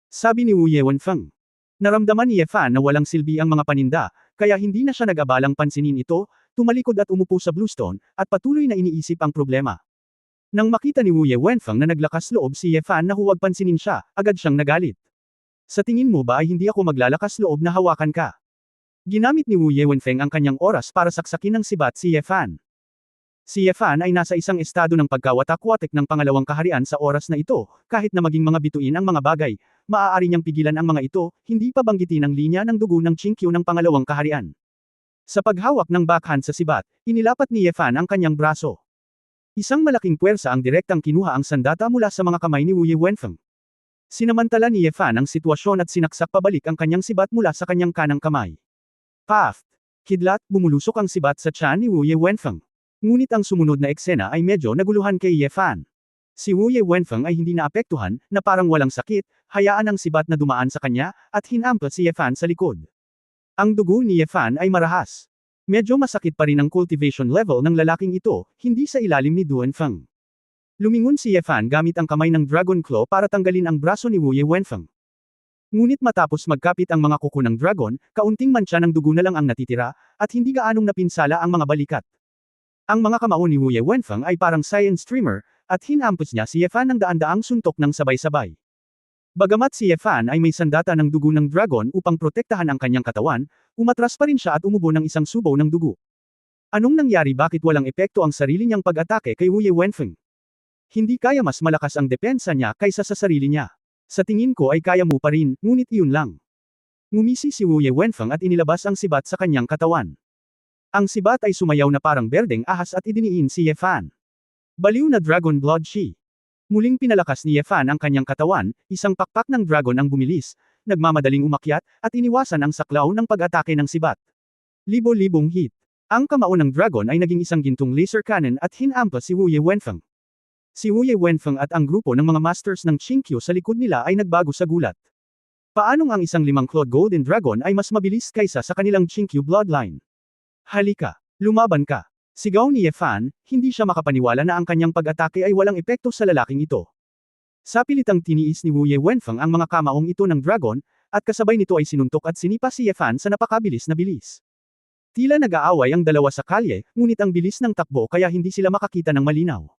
Sabi ni Wu Ye Wenfeng. Naramdaman ni Ye Fan na walang silbi ang mga paninda, kaya hindi na siya nag-abalang pansinin ito, tumalikod at umupo sa Bluestone, at patuloy na iniisip ang problema. Nang makita ni Wu Ye Wenfeng na naglakas loob si Ye Fan na huwag pansinin siya, agad siyang nagalit. Sa tingin mo ba ay hindi ako maglalakas loob na hawakan ka? Ginamit ni Wu Ye Wenfeng ang kanyang oras para saksakin ng sibat si Ye Fan. Si Ye Fan ay nasa isang estado ng pagkawatak-watik ng pangalawang kaharian sa oras na ito, kahit na maging mga bituin ang mga bagay, maaari niyang pigilan ang mga ito, hindi pa banggitin ang linya ng dugo ng Chinkyu ng pangalawang kaharian. Sa paghawak ng backhand sa sibat, inilapat ni Ye Fan ang kanyang braso. Isang malaking puwersa ang direktang kinuha ang sandata mula sa mga kamay ni Wu Ye Wenfeng. Sinamantala ni Ye Fan ang sitwasyon at sinaksak pabalik ang kanyang sibat mula sa kanyang kanang kamay. Paft! Kidlat, bumulusok ang sibat sa tiyan ni Wu Ye Wenfeng. Ngunit ang sumunod na eksena ay medyo naguluhan kay Ye Fan. Si Wu Ye Wenfeng ay hindi naapektuhan, na parang walang sakit, hayaan ang sibat na dumaan sa kanya, at hinampas si Ye Fan sa likod. Ang dugo ni Ye Fan ay marahas. Medyo masakit pa rin ang cultivation level ng lalaking ito, hindi sa ilalim ni Duan Feng. Lumingon si Ye Fan gamit ang kamay ng Dragon Claw para tanggalin ang braso ni Wu Ye Wenfeng. Ngunit matapos magkapit ang mga kuko ng dragon, kaunting mantsa ng dugo na lang ang natitira, at hindi gaanong napinsala ang mga balikat. Ang mga kamao ni Wu Ye Wenfeng ay parang science streamer, at hinampas niya si Ye Fan ng daan-daang suntok ng sabay-sabay. Bagamat si Ye Fan ay may sandata ng dugo ng dragon upang protektahan ang kanyang katawan, umatras pa rin siya at umubo ng isang subaw ng dugo. Anong nangyari, bakit walang epekto ang sarili niyang pag-atake kay Wu Ye Wenfeng? Hindi kaya mas malakas ang depensa niya kaysa sa sarili niya. Sa tingin ko ay kaya mo pa rin, ngunit iyon lang. Ngumisi si Wu Ye Wenfeng at inilabas ang sibat sa kanyang katawan. Ang sibat ay sumayaw na parang berdeng ahas at idiniin si Ye Fan. Baliw na Dragon Blood Shi. Muling pinalakas ni Ye Fan ang kanyang katawan, isang pakpak ng dragon ang bumilis, nagmamadaling umakyat, at iniwasan ang saklaw ng pag-atake ng sibat. Libo-libong hit. Ang kamao ng dragon ay naging isang gintong laser cannon at hinampas si Wu Ye Wenfeng. Si Wu Ye Wenfeng at ang grupo ng mga masters ng Chinkyu sa likod nila ay nagbago sa gulat. Paanong ang isang 5-clawed golden dragon ay mas mabilis kaysa sa kanilang Chinkyu bloodline? Halika, lumaban ka. Sigaw ni Ye Fan, hindi siya makapaniwala na ang kanyang pag-atake ay walang epekto sa lalaking ito. Sa pilitang tiniis ni Wu Ye Wenfeng ang mga kamaong ito ng dragon, at kasabay nito ay sinuntok at sinipa si Ye Fan sa napakabilis na bilis. Tila nag-aaway ang dalawa sa kalye, ngunit ang bilis ng takbo kaya hindi sila makakita ng malinaw.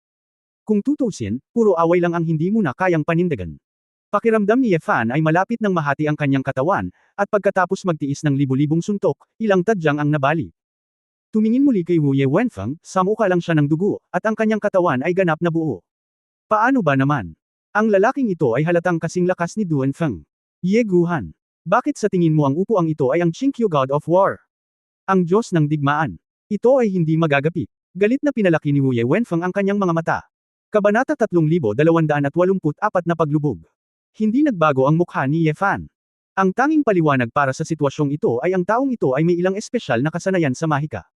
Kung tutusin, puro away lang ang hindi mo na kayang panindigan. Pakiramdam ni Ye Fan ay malapit nang mahati ang kanyang katawan, at pagkatapos magtiis ng libu-libong suntok, ilang tadyang ang nabali. Tumingin muli kay Wu Ye Wenfeng, samuka lang siya ng dugo, at ang kanyang katawan ay ganap na buo. Paano ba naman? Ang lalaking ito ay halatang kasing lakas ni Duan Feng. Ye Guhan. Bakit sa tingin mo ang upuang ito ay ang Chinkyu God of War? Ang Diyos ng digmaan. Ito ay hindi magagapi. Galit na pinalaki ni Wu Ye Wenfeng ang kanyang mga mata. Kabanata 3284 na paglubog. Hindi nagbago ang mukha ni Ye Fan. Ang tanging paliwanag para sa sitwasyong ito ay ang taong ito ay may ilang espesyal na kasanayan sa mahika.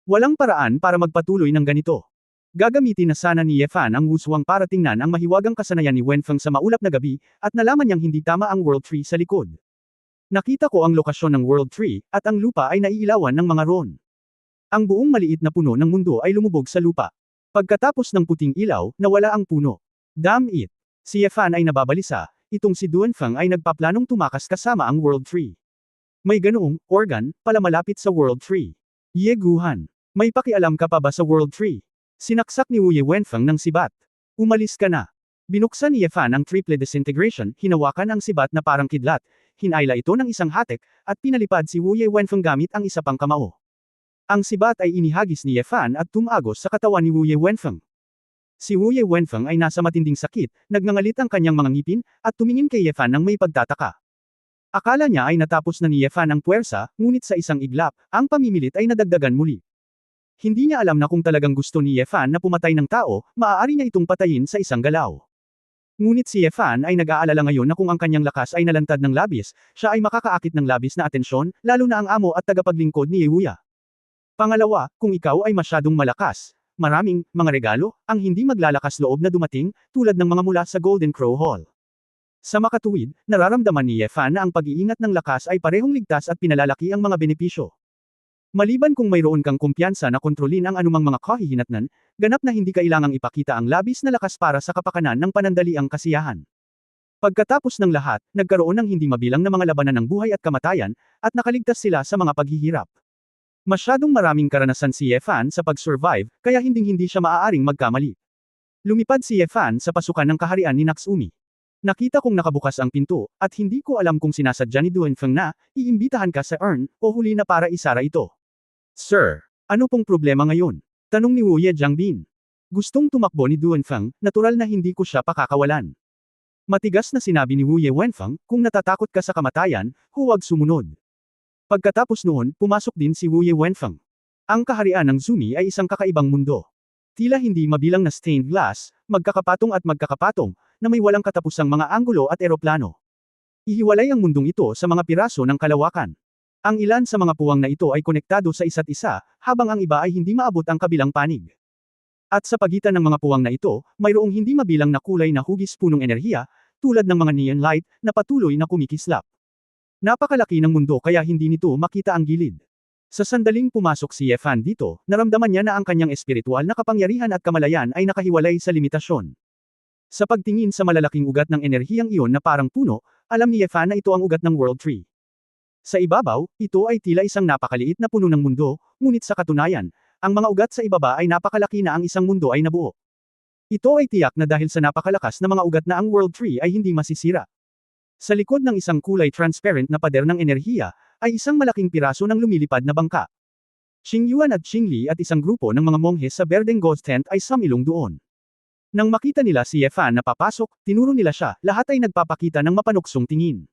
Walang paraan para magpatuloy ng ganito. Gagamitin na sana ni Ye Fan ang wuswang para tingnan ang mahiwagang kasanayan ni Wenfeng sa maulap na gabi, at nalaman niyang hindi tama ang World Tree sa likod. Nakita ko ang lokasyon ng World Tree, at ang lupa ay naiilawan ng mga ron. Ang buong maliit na puno ng mundo ay lumubog sa lupa. Pagkatapos ng puting ilaw, nawala ang puno. Damn it! Si Ye Fan ay nababalisa, itong si Duan Feng ay nagpaplanong tumakas kasama ang World Tree. May ganoong organ pala malapit sa World Tree. Ye Guhan, may pakialam ka pa ba sa World Tree? Sinaksak ni Wu Wenfeng ng sibat. Umalis ka na. Binuksan ni Ye Fan ang triple disintegration, hinawakan ang sibat na parang kidlat, hinayla ito ng isang hatek, at pinalipad si Wu Wenfeng gamit ang isa pang kamao. Ang sibat ay inihagis ni Ye Fan at tumagos sa katawan ni Wu Wenfeng. Si Wu Wenfeng ay nasa matinding sakit, nagngangalit ang kanyang mga ngipin, at tumingin kay Ye Fan ng may pagtataka. Akala niya ay natapos na ni Ye Fan ang puwersa, ngunit sa isang iglap, ang pamimilit ay nadagdagan muli. Hindi niya alam na kung talagang gusto ni Ye Fan na pumatay ng tao, maaari niya itong patayin sa isang galaw. Ngunit si Ye Fan ay nag-aalala ngayon na kung ang kanyang lakas ay nalantad ng labis, siya ay makakaakit ng labis na atensyon, lalo na ang amo at tagapaglingkod ni Ye Wuya. Pangalawa, kung ikaw ay masyadong malakas, maraming mga regalo ang hindi maglalakas loob na dumating, tulad ng mga mula sa Golden Crow Hall. Sa makatuwid, nararamdaman ni Ye Fan na ang pag-iingat ng lakas ay parehong ligtas at pinalalaki ang mga benepisyo. Maliban kung mayroon kang kumpiyansa na kontrolin ang anumang mga kahihinatnan, ganap na hindi kailangang ipakita ang labis na lakas para sa kapakanan ng panandaliang kasiyahan. Pagkatapos ng lahat, nagkaroon ng hindi mabilang na mga labanan ng buhay at kamatayan, at nakaligtas sila sa mga paghihirap. Masyadong maraming karanasan si Ye Fan sa pag-survive, kaya hinding-hindi siya maaaring magkamali. Lumipad si Ye Fan sa pasukan ng kaharian ni Natsumi. Nakita kong nakabukas ang pinto, at hindi ko alam kung sinasadya ni Duanfeng na, iimbitahan ka sa urn, o huli na para isara ito. Sir, ano pong problema ngayon? Tanong ni Wu Jiangbin. Gustong tumakbo ni Duanfeng, natural na hindi ko siya pakakawalan. Matigas na sinabi ni Wu Wenfeng, kung natatakot ka sa kamatayan, huwag sumunod. Pagkatapos noon, pumasok din si Wu Wenfeng. Ang kaharian ng Zumi ay isang kakaibang mundo. Tila hindi mabilang na stained glass, magkakapatong at magkakapatong, na may walang katapusang mga anggulo at eroplano. Ihiwalay ang mundong ito sa mga piraso ng kalawakan. Ang ilan sa mga puwang na ito ay konektado sa isa't isa, habang ang iba ay hindi maabot ang kabilang panig. At sa pagitan ng mga puwang na ito, mayroong hindi mabilang na kulay na hugis punong enerhiya, tulad ng mga neon light, na patuloy na kumikislap. Napakalaki ng mundo kaya hindi nito makita ang gilid. Sa sandaling pumasok si Ye Fan dito, naramdaman niya na ang kanyang espiritual na kapangyarihan at kamalayan ay nakahiwalay sa limitasyon. Sa pagtingin sa malalaking ugat ng enerhiyang iyon na parang puno, alam ni Ye Fan na ito ang ugat ng World Tree. Sa ibabaw, ito ay tila isang napakaliit na puno ng mundo, ngunit sa katunayan, ang mga ugat sa ibaba ay napakalaki na ang isang mundo ay nabuo. Ito ay tiyak na dahil sa napakalakas na mga ugat na ang World Tree ay hindi masisira. Sa likod ng isang kulay transparent na pader ng enerhiya, ay isang malaking piraso ng lumilipad na bangka. Qingyuan at Qingli at isang grupo ng mga monghe sa Berdeng Ghost Tent ay sumilong doon. Nang makita nila si Ye Fan na papasok, tinuro nila siya, lahat ay nagpapakita ng mapanuksong tingin.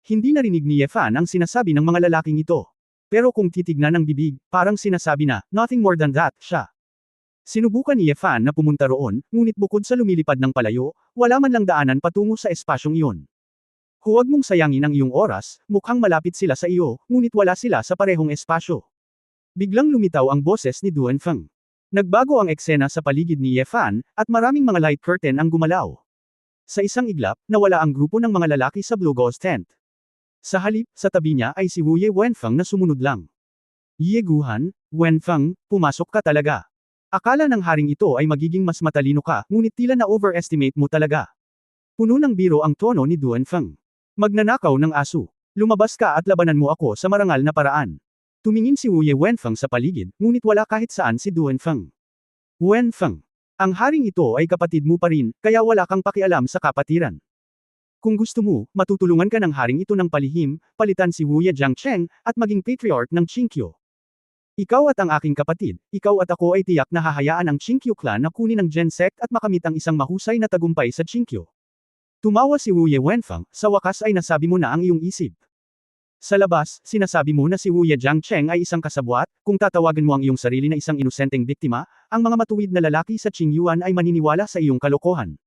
Hindi narinig ni Ye Fan ang sinasabi ng mga lalaking ito. Pero kung titignan ng bibig, parang sinasabi na, nothing more than that, siya. Sinubukan ni Ye Fan na pumunta roon, ngunit bukod sa lumilipad ng palayo, wala man lang daanan patungo sa espasyong iyon. Huwag mong sayangin ang iyong oras, mukhang malapit sila sa iyo, ngunit wala sila sa parehong espasyo. Biglang lumitaw ang boses ni Duanfeng. Nagbago ang eksena sa paligid ni Ye Fan, at maraming mga light curtain ang gumalaw. Sa isang iglap, nawala ang grupo ng mga lalaki sa Blue Ghost Tent. Sa halip, sa tabi niya ay si Wu Wenfeng na sumunod lang. Ye Guhan, Wenfeng, pumasok ka talaga. Akala ng haring ito ay magiging mas matalino ka, ngunit tila na overestimate mo talaga. Puno ng biro ang tono ni Duanfeng. Magnanakaw ng aso. Lumabas ka at labanan mo ako sa marangal na paraan. Tumingin si Wu Wenfeng sa paligid, ngunit wala kahit saan si Duanfeng. Wenfeng. Ang haring ito ay kapatid mo pa rin, kaya wala kang pakialam sa kapatiran. Kung gusto mo, matutulungan ka ng haring ito ng palihim, palitan si Wu Jiangcheng, at maging patriarch ng Qingqiu. Ikaw at ang aking kapatid, ikaw at ako ay tiyak na hahayaan ang Qingqiu clan na kunin ang Gen Sect at makamit ang isang mahusay na tagumpay sa Qingqiu. Tumawa si Wu Wenfeng, sa wakas ay nasabi mo na ang iyong isip. Sa labas, sinasabi mo na si Wu Jiangcheng ay isang kasabwat, kung tatawagan mo ang iyong sarili na isang inosenteng biktima, ang mga matuwid na lalaki sa Qingyuan ay maniniwala sa iyong kalokohan.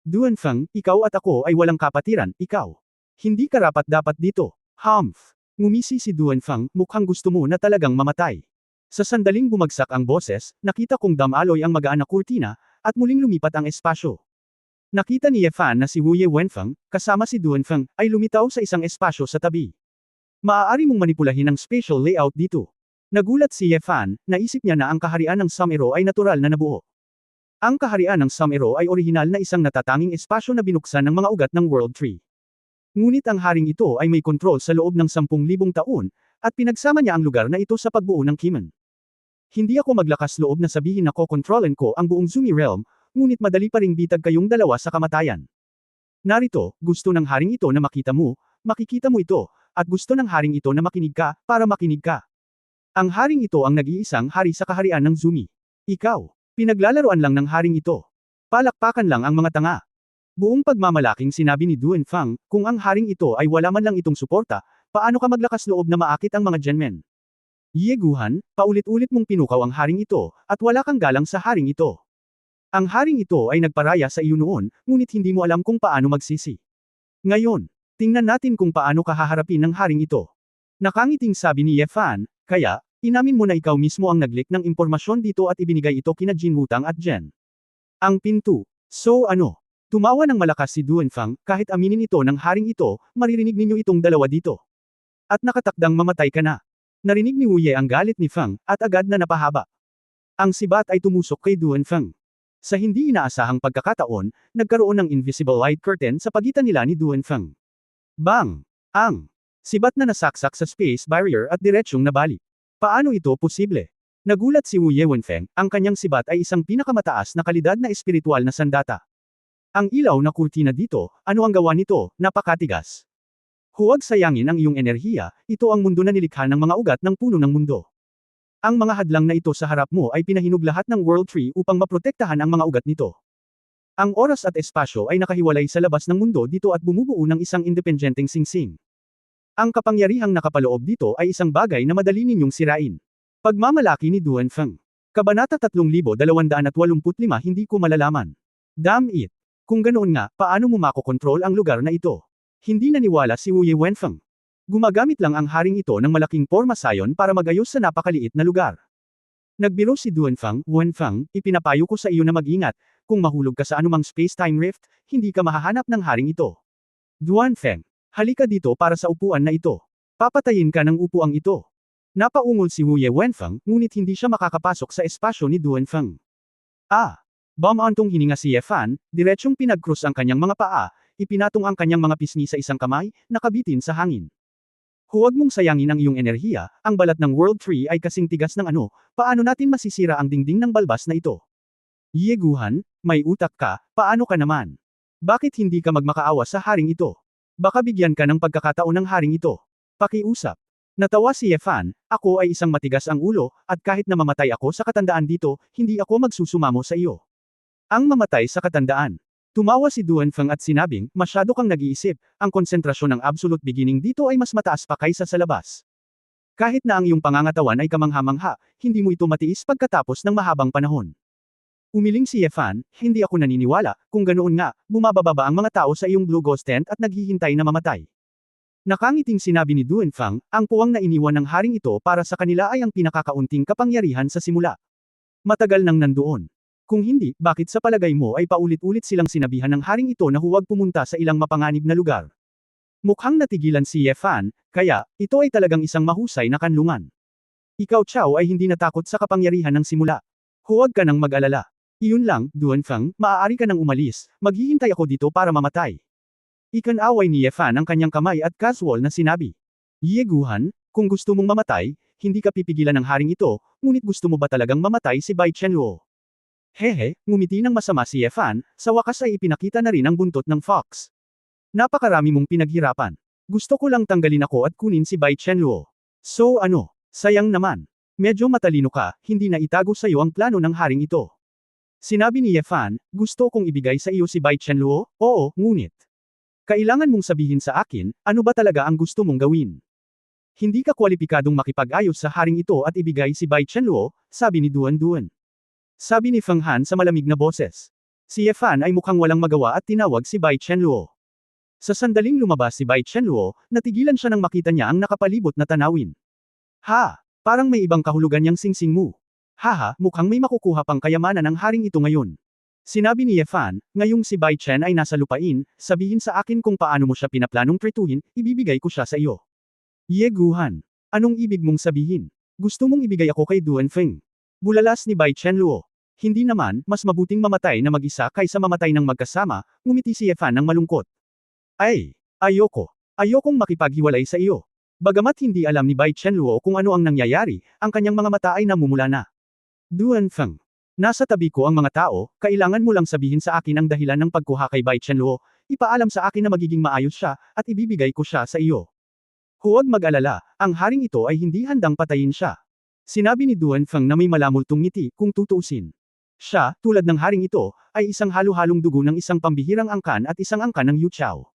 Duanfeng, ikaw at ako ay walang kapatiran, ikaw. Hindi karapat-dapat dito. Humph. Ngumisi si Duanfeng, mukhang gusto mo na talagang mamatay. Sa sandaling bumagsak ang boses, nakita kong damaloy ang magaan na kurtina, at muling lumipat ang espasyo. Nakita ni Ye Fan na si Wu Wenfeng, kasama si Duanfeng, ay lumitaw sa isang espasyo sa tabi. Maaari mong manipulahin ang spatial layout dito. Nagulat si Ye Fan, naisip niya na ang kaharian ng Sumero ay natural na nabuo. Ang kaharian ng Sumero ay orihinal na isang natatanging espasyo na binuksan ng mga ugat ng World Tree. Ngunit ang haring ito ay may kontrol sa loob ng 10,000 taon, at pinagsama niya ang lugar na ito sa pagbuo ng Kimen. Hindi ako maglakas loob na sabihin na kokontrolin ko ang buong Zumi Realm, ngunit madali pa ring bitag kayong dalawa sa kamatayan. Narito, gusto ng haring ito na makikita mo ito, at gusto ng haring ito na makinig ka, para makinig ka. Ang haring ito ang nag-iisang hari sa kaharian ng Zumi. Ikaw, pinaglalaroan lang ng haring ito. Palakpakan lang ang mga tanga. Buong pagmamalaking sinabi ni Duen Fang, kung ang haring ito ay wala man lang itong suporta, paano ka maglakas loob na maakit ang mga genmen? Yeguhan, paulit-ulit mong pinukaw ang haring ito, at wala kang galang sa haring ito. Ang haring ito ay nagparaya sa iyo noon, ngunit hindi mo alam kung paano magsisi. Ngayon, tingnan natin kung paano ka haharapin ng haring ito. Nakangiting sabi ni Ye Fan, kaya, inamin mo na ikaw mismo ang nag-leak ng impormasyon dito at ibinigay ito kina Jin Wutang at Jen. Ang pinto. So ano? Tumawa ng malakas si Duen Fang, kahit aminin ito ng haring ito, maririnig ninyo itong dalawa dito. At nakatakdang mamatay ka na. Narinig ni Wu Ye ang galit ni Fang, at agad na napahaba. Ang sibat ay tumusok kay Duen Fang. Sa hindi inaasahang pagkakataon, nagkaroon ng invisible light curtain sa pagitan nila ni Duen Fang. Bang! Ang sibat na nasaksak sa space barrier at diretsyong nabali. Paano ito posible? Nagulat si Wu Ye Wenfeng, ang kanyang sibat ay isang pinakamataas na kalidad na espiritual na sandata. Ang ilaw na kurtina dito, ano ang gawa nito, napakatigas. Huwag sayangin ang iyong enerhiya, ito ang mundo na nilikha ng mga ugat ng puno ng mundo. Ang mga hadlang na ito sa harap mo ay pinahinog lahat ng World Tree upang maprotektahan ang mga ugat nito. Ang oras at espasyo ay nakahiwalay sa labas ng mundo dito at bumubuo ng isang independenteng singsing. Ang kapangyarihang nakapaloob dito ay isang bagay na madali ninyong sirain. Pagmamalaki ni Duen Feng. Kabanata 3285 Hindi ko malalaman. Damn it! Kung ganoon nga, paano mo makokontrol ang lugar na ito? Hindi naniwala si Wu Ye Wenfeng. Gumagamit lang ang haring ito ng malaking pormasayon para magayos sa napakaliit na lugar. Nagbiro si Duen Fang, Wenfeng, ipinapayo ko sa iyo na mag-ingat, kung mahulog ka sa anumang space-time rift, hindi ka mahahanap ng haring ito. Duen Feng, halika dito para sa upuan na ito. Papatayin ka ng upuang ito. Napaungol si Wu Ye Wenfeng, ngunit hindi siya makakapasok sa espasyo ni Duen Feng. Bumantong hininga si Ye Fan, diretsyong pinag-cross ang kanyang mga paa, ipinatong ang kanyang mga pisngi sa isang kamay, nakabitin sa hangin. Huwag mong sayangin ang iyong enerhiya, ang balat ng World Tree ay kasing tigas ng paano natin masisira ang dingding ng balbas na ito? Yeguhan, may utak ka, paano ka naman? Bakit hindi ka magmakaawa sa haring ito? Baka bigyan ka ng pagkakataon ng haring ito. Pakiusap. Natawa si Ye Fan, ako ay isang matigas ang ulo, at kahit na mamatay ako sa katandaan dito, hindi ako magsusumamo sa iyo. Ang mamatay sa katandaan. Tumawa si Duen Feng at sinabing, masyado kang nag-iisip, ang konsentrasyon ng absolute beginning dito ay mas mataas pa kaysa sa labas. Kahit na ang iyong pangangatawan ay kamangha-mangha, hindi mo ito matiis pagkatapos ng mahabang panahon. Umiling si Ye Fan, hindi ako naniniwala, kung ganoon nga, bumababa ba ang mga tao sa iyong Blue Ghost Tent at naghihintay na mamatay. Nakangiting sinabi ni Duen Feng, ang puwang na iniwan ng haring ito para sa kanila ay ang pinakakaunting kapangyarihan sa simula. Matagal nang nandoon. Kung hindi, bakit sa palagay mo ay paulit-ulit silang sinabihan ng haring ito na huwag pumunta sa ilang mapanganib na lugar? Mukhang natigilan si Ye Fan, kaya, ito ay talagang isang mahusay na kanlungan. Ikaw Chao ay hindi natakot sa kapangyarihan ng simula. Huwag ka nang mag-alala. Iyon lang, Duen Feng, maaari ka nang umalis, maghihintay ako dito para mamatay. Ikan-away ni Ye Fan ang kanyang kamay at casual na sinabi. Yeguhan, kung gusto mong mamatay, hindi ka pipigilan ng haring ito, ngunit gusto mo ba talagang mamatay si Bai Chenluo? Hehe, ngumiti ng masama si Ye Fan, sa wakas ay ipinakita na rin ang buntot ng fox. Napakarami mong pinaghirapan. Gusto ko lang tanggalin ako at kunin si Bai Chenluo. So ano, sayang naman. Medyo matalino ka, hindi na itago sa iyo ang plano ng haring ito. Sinabi ni Ye Fan, gusto kong ibigay sa iyo si Bai Chenluo, oo, ngunit. Kailangan mong sabihin sa akin, ano ba talaga ang gusto mong gawin? Hindi ka kwalipikadong makipag-ayos sa haring ito at ibigay si Bai Chenluo, sabi ni Duen Duen. Sabi ni Feng Han sa malamig na boses. Si Ye Fan ay mukhang walang magawa at tinawag si Bai Chenluo. Sa sandaling lumabas si Bai Chenluo, natigilan siya nang makita niya ang nakapalibot na tanawin. Ha! Parang may ibang kahulugan yang singsing mo. Haha, mukhang may makukuha pang kayamanan ng haring ito ngayon. Sinabi ni Ye Fan, ngayong si Bai Chen ay nasa lupain, sabihin sa akin kung paano mo siya pinaplanong trituhin, ibibigay ko siya sa iyo. Yeguhan. Anong ibig mong sabihin? Gusto mong ibigay ako kay Duen Feng? Bulalas ni Bai Chenluo. Hindi naman, mas mabuting mamatay na mag-isa kaysa mamatay ng magkasama, ngumiti si Ye Fan ng malungkot. Ay, ayoko. Ayokong makipaghiwalay sa iyo. Bagamat hindi alam ni Bai Chenluo kung ano ang nangyayari, ang kanyang mga mata ay namumula na. Duanfeng. Nasa tabi ko ang mga tao, kailangan mo lang sabihin sa akin ang dahilan ng pagkuha kay Bai Chenluo, ipaalam sa akin na magiging maayos siya, at ibibigay ko siya sa iyo. Huwag mag-alala, ang haring ito ay hindi handang patayin siya. Sinabi ni Duanfeng na may malamultong ngiti, kung tutuusin. Siya, tulad ng haring ito, ay isang halo-halong dugo ng isang pambihirang angkan at isang angkan ng Yu Chao.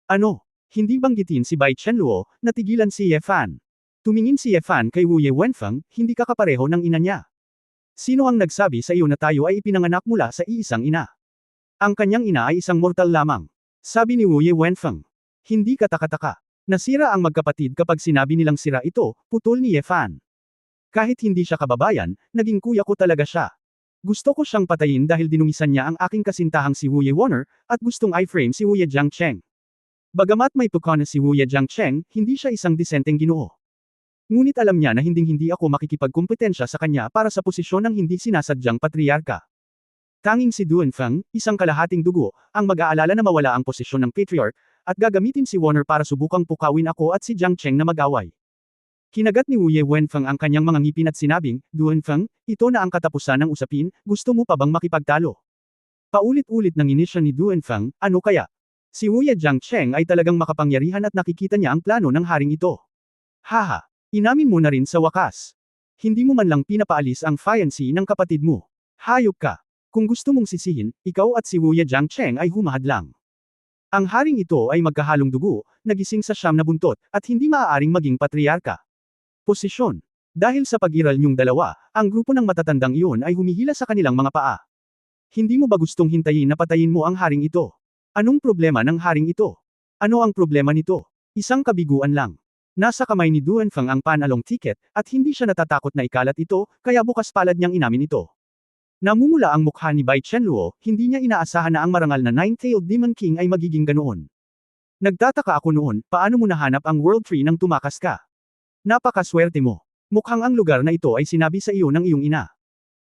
Ano? Hindi banggitin si Bai Chenluo, natigilan si Ye Fan. Tumingin si Ye Fan kay Wu Ye Wenfeng, hindi ka kapareho ng ina niya. Sino ang nagsabi sa iyo na tayo ay ipinanganak mula sa iisang ina? Ang kanyang ina ay isang mortal lamang. Sabi ni Wu Ye Wenfeng. Hindi katakataka. Nasira ang magkapatid kapag sinabi nilang sira ito, putol ni Ye Fan. Kahit hindi siya kababayan, naging kuya ko talaga siya. Gusto ko siyang patayin dahil dinungisan niya ang aking kasintahang si Wu Ye Warner, at gustong i-frame si Wu Ye Jiangcheng. Bagamat may pagkana si Wu Ye Jiangcheng, hindi siya isang disenteng ginoo. Ngunit alam niya na hinding-hindi ako makikipagkumpetensya sa kanya para sa posisyon ng hindi sinasadyang patriarka. Tanging si Duanfeng, isang kalahating dugo, ang mag-aalala na mawala ang posisyon ng patriarch, at gagamitin si Warner para subukang pukawin ako at si Jiangcheng na mag-away. Kinagat ni Wu Ye Wenfeng ang kanyang mga ngipin at sinabing, Duanfeng, ito na ang katapusan ng usapin, gusto mo pa bang makipagtalo? Paulit-ulit nang inisya ni Duanfeng, ano kaya? Si Wu Ye Jiangcheng ay talagang makapangyarihan at nakikita niya ang plano ng haring ito. Haha! Inamin mo na rin sa wakas. Hindi mo man lang pinapaalis ang fiancé ng kapatid mo. Hayop ka. Kung gusto mong sisihin, ikaw at si Wu Ye Jiangcheng ay humahadlang. Ang haring ito ay magkahalong dugo, nagising sa siyam na buntot, at hindi maaaring maging patriarka. Posisyon. Dahil sa pag-iral niyong dalawa, ang grupo ng matatandang iyon ay humihila sa kanilang mga paa. Hindi mo ba gustong hintayin na patayin mo ang haring ito? Anong problema ng haring ito? Ano ang problema nito? Isang kabiguan lang. Nasa kamay ni Duanfeng ang panalong ticket, at hindi siya natatakot na ikalat ito, kaya bukas palad niyang inamin ito. Namumula ang mukha ni Bai Chenluo, hindi niya inaasahan na ang marangal na Nine-Tailed Demon King ay magiging ganoon. Nagtataka ako noon, paano mo nahanap ang World Tree nang tumakas ka? Napakaswerte mo. Mukhang ang lugar na ito ay sinabi sa iyo ng iyong ina.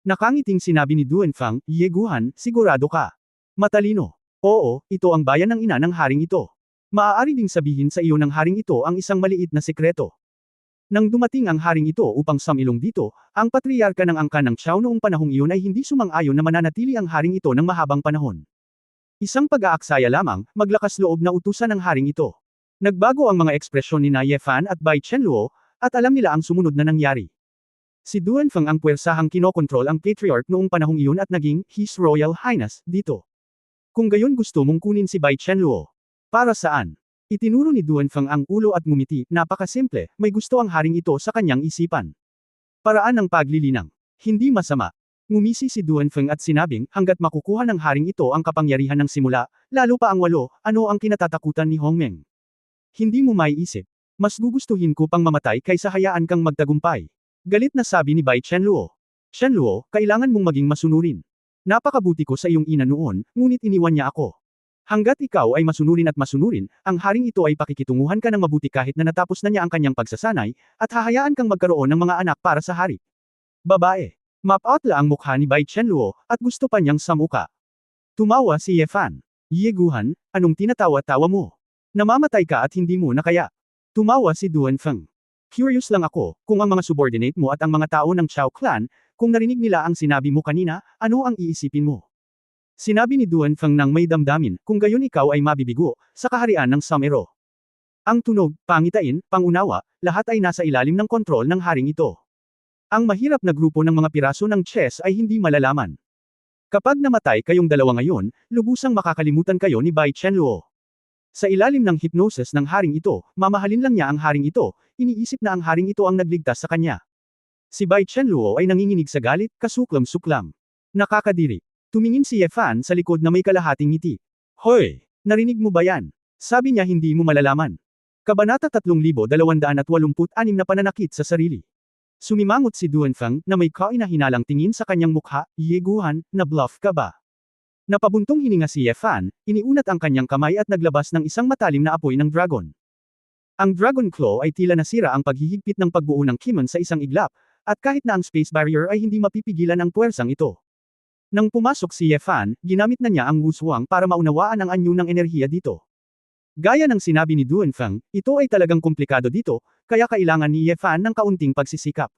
Nakangiting sinabi ni Duanfeng, Yeguhan, sigurado ka. Matalino. Oo, ito ang bayan ng ina ng haring ito. Maaari ding sabihin sa iyo ng haring ito ang isang maliit na sekreto. Nang dumating ang haring ito upang samilong dito, ang patriarka ng angkan ng Chao noong panahong iyon ay hindi sumang-ayon na mananatili ang haring ito ng mahabang panahon. Isang pag-aaksaya lamang, maglakas loob na utusan ng haring ito. Nagbago ang mga ekspresyon ni Ye Fan at Bai Chenluo, at alam nila ang sumunod na nangyari. Si Duanfeng ang puwersahang kinokontrol ang patriarch noong panahong iyon at naging His Royal Highness dito. Kung gayon gusto mong kunin si Bai Chenluo. Para saan? Itinuro ni Duanfeng ang ulo at ngumiti, napakasimple, may gusto ang haring ito sa kanyang isipan. Paraan ng paglilinang. Hindi masama. Ngumisi si Duanfeng at sinabing, hanggat makukuha ng haring ito ang kapangyarihan ng simula, lalo pa ang 8, ano ang kinatatakutan ni Hongmeng? Hindi mo maiisip. Mas gugustuhin ko pang mamatay kaysa hayaan kang magtagumpay. Galit na sabi ni Bai Chenluo. Chenluo, kailangan mong maging masunurin. Napakabuti ko sa iyong ina noon, ngunit iniwan niya ako. Hanggat ikaw ay masunurin at masunurin, ang haring ito ay pakikitunguhan ka ng mabuti kahit na natapos na niya ang kanyang pagsasanay, at hahayaan kang magkaroon ng mga anak para sa hari. Babae. Mapatla ang mukha ni Bai Chenluo, at gusto pa niyang samuka. Tumawa si Ye Fan. Yeguhan, anong tinatawa-tawa mo? Namamatay ka at hindi mo na kaya. Tumawa si Duanfeng. Curious lang ako, kung ang mga subordinate mo at ang mga tao ng Chao clan, kung narinig nila ang sinabi mo kanina, ano ang iisipin mo? Sinabi ni Duanfeng nang may damdamin, kung gayon ikaw ay mabibigo, sa kaharian ng Samero. Ang tunog, pangitain, pangunawa, lahat ay nasa ilalim ng kontrol ng haring ito. Ang mahirap na grupo ng mga piraso ng chess ay hindi malalaman. Kapag namatay kayong dalawa ngayon, lubusang makakalimutan kayo ni Bai Chenluo. Sa ilalim ng hypnosis ng haring ito, mamahalin lang niya ang haring ito, iniisip na ang haring ito ang nagligtas sa kanya. Si Bai Chenluo ay nanginginig sa galit, kasuklam-suklam. Nakakadiri. Tumingin si Ye Fan sa likod na may kalahating ngiti. Hoy! Narinig mo ba yan? Sabi niya hindi mo malalaman. Kabanata 3286 na pananakit sa sarili. Sumimangot si Duanfeng na may kainahinalang tingin sa kanyang mukha, Yeguhan, na bluff ka ba? Napabuntong hininga si Ye Fan, iniunat ang kanyang kamay at naglabas ng isang matalim na apoy ng dragon. Ang Dragon Claw ay tila nasira ang paghihigpit ng pagbuo ng Kimon sa isang iglap, at kahit na ang space barrier ay hindi mapipigilan ang puwersang ito. Nang pumasok si Ye Fan, ginamit na niya ang wuswang para maunawaan ang anyo ng enerhiya dito. Gaya ng sinabi ni Duanfeng, ito ay talagang komplikado dito, kaya kailangan ni Ye Fan ng kaunting pagsisikap.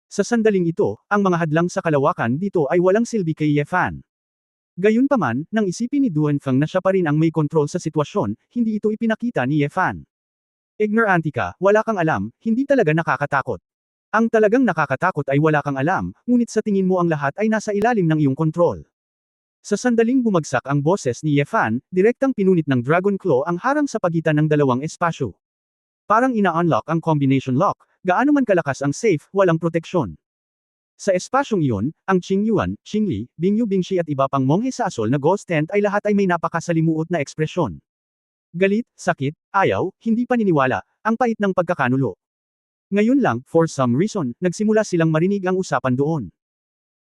Sa sandaling ito, ang mga hadlang sa kalawakan dito ay walang silbi kay Ye Fan. Gayunpaman, nang isipin ni Duanfeng na siya pa rin ang may kontrol sa sitwasyon, hindi ito ipinakita ni Ye Fan. Ignorante ka, wala kang alam, hindi talaga nakakatakot. Ang talagang nakakatakot ay wala kang alam, ngunit sa tingin mo ang lahat ay nasa ilalim ng iyong kontrol. Sa sandaling bumagsak ang boses ni Ye Fan, direktang pinunit ng Dragon Claw ang harang sa pagitan ng dalawang espasyo. Parang ina-unlock ang combination lock, gaano man kalakas ang safe, walang proteksyon. Sa espasyong iyon, ang Qing Yuan, Qing Li, Bing Yu Bingshi at iba pang monghe sa asol na ghost tent ay lahat ay may napakasalimuot na ekspresyon. Galit, sakit, ayaw, hindi paniniwala, ang pait ng pagkakanulo. Ngayon lang, for some reason, nagsimula silang marinig ang usapan doon.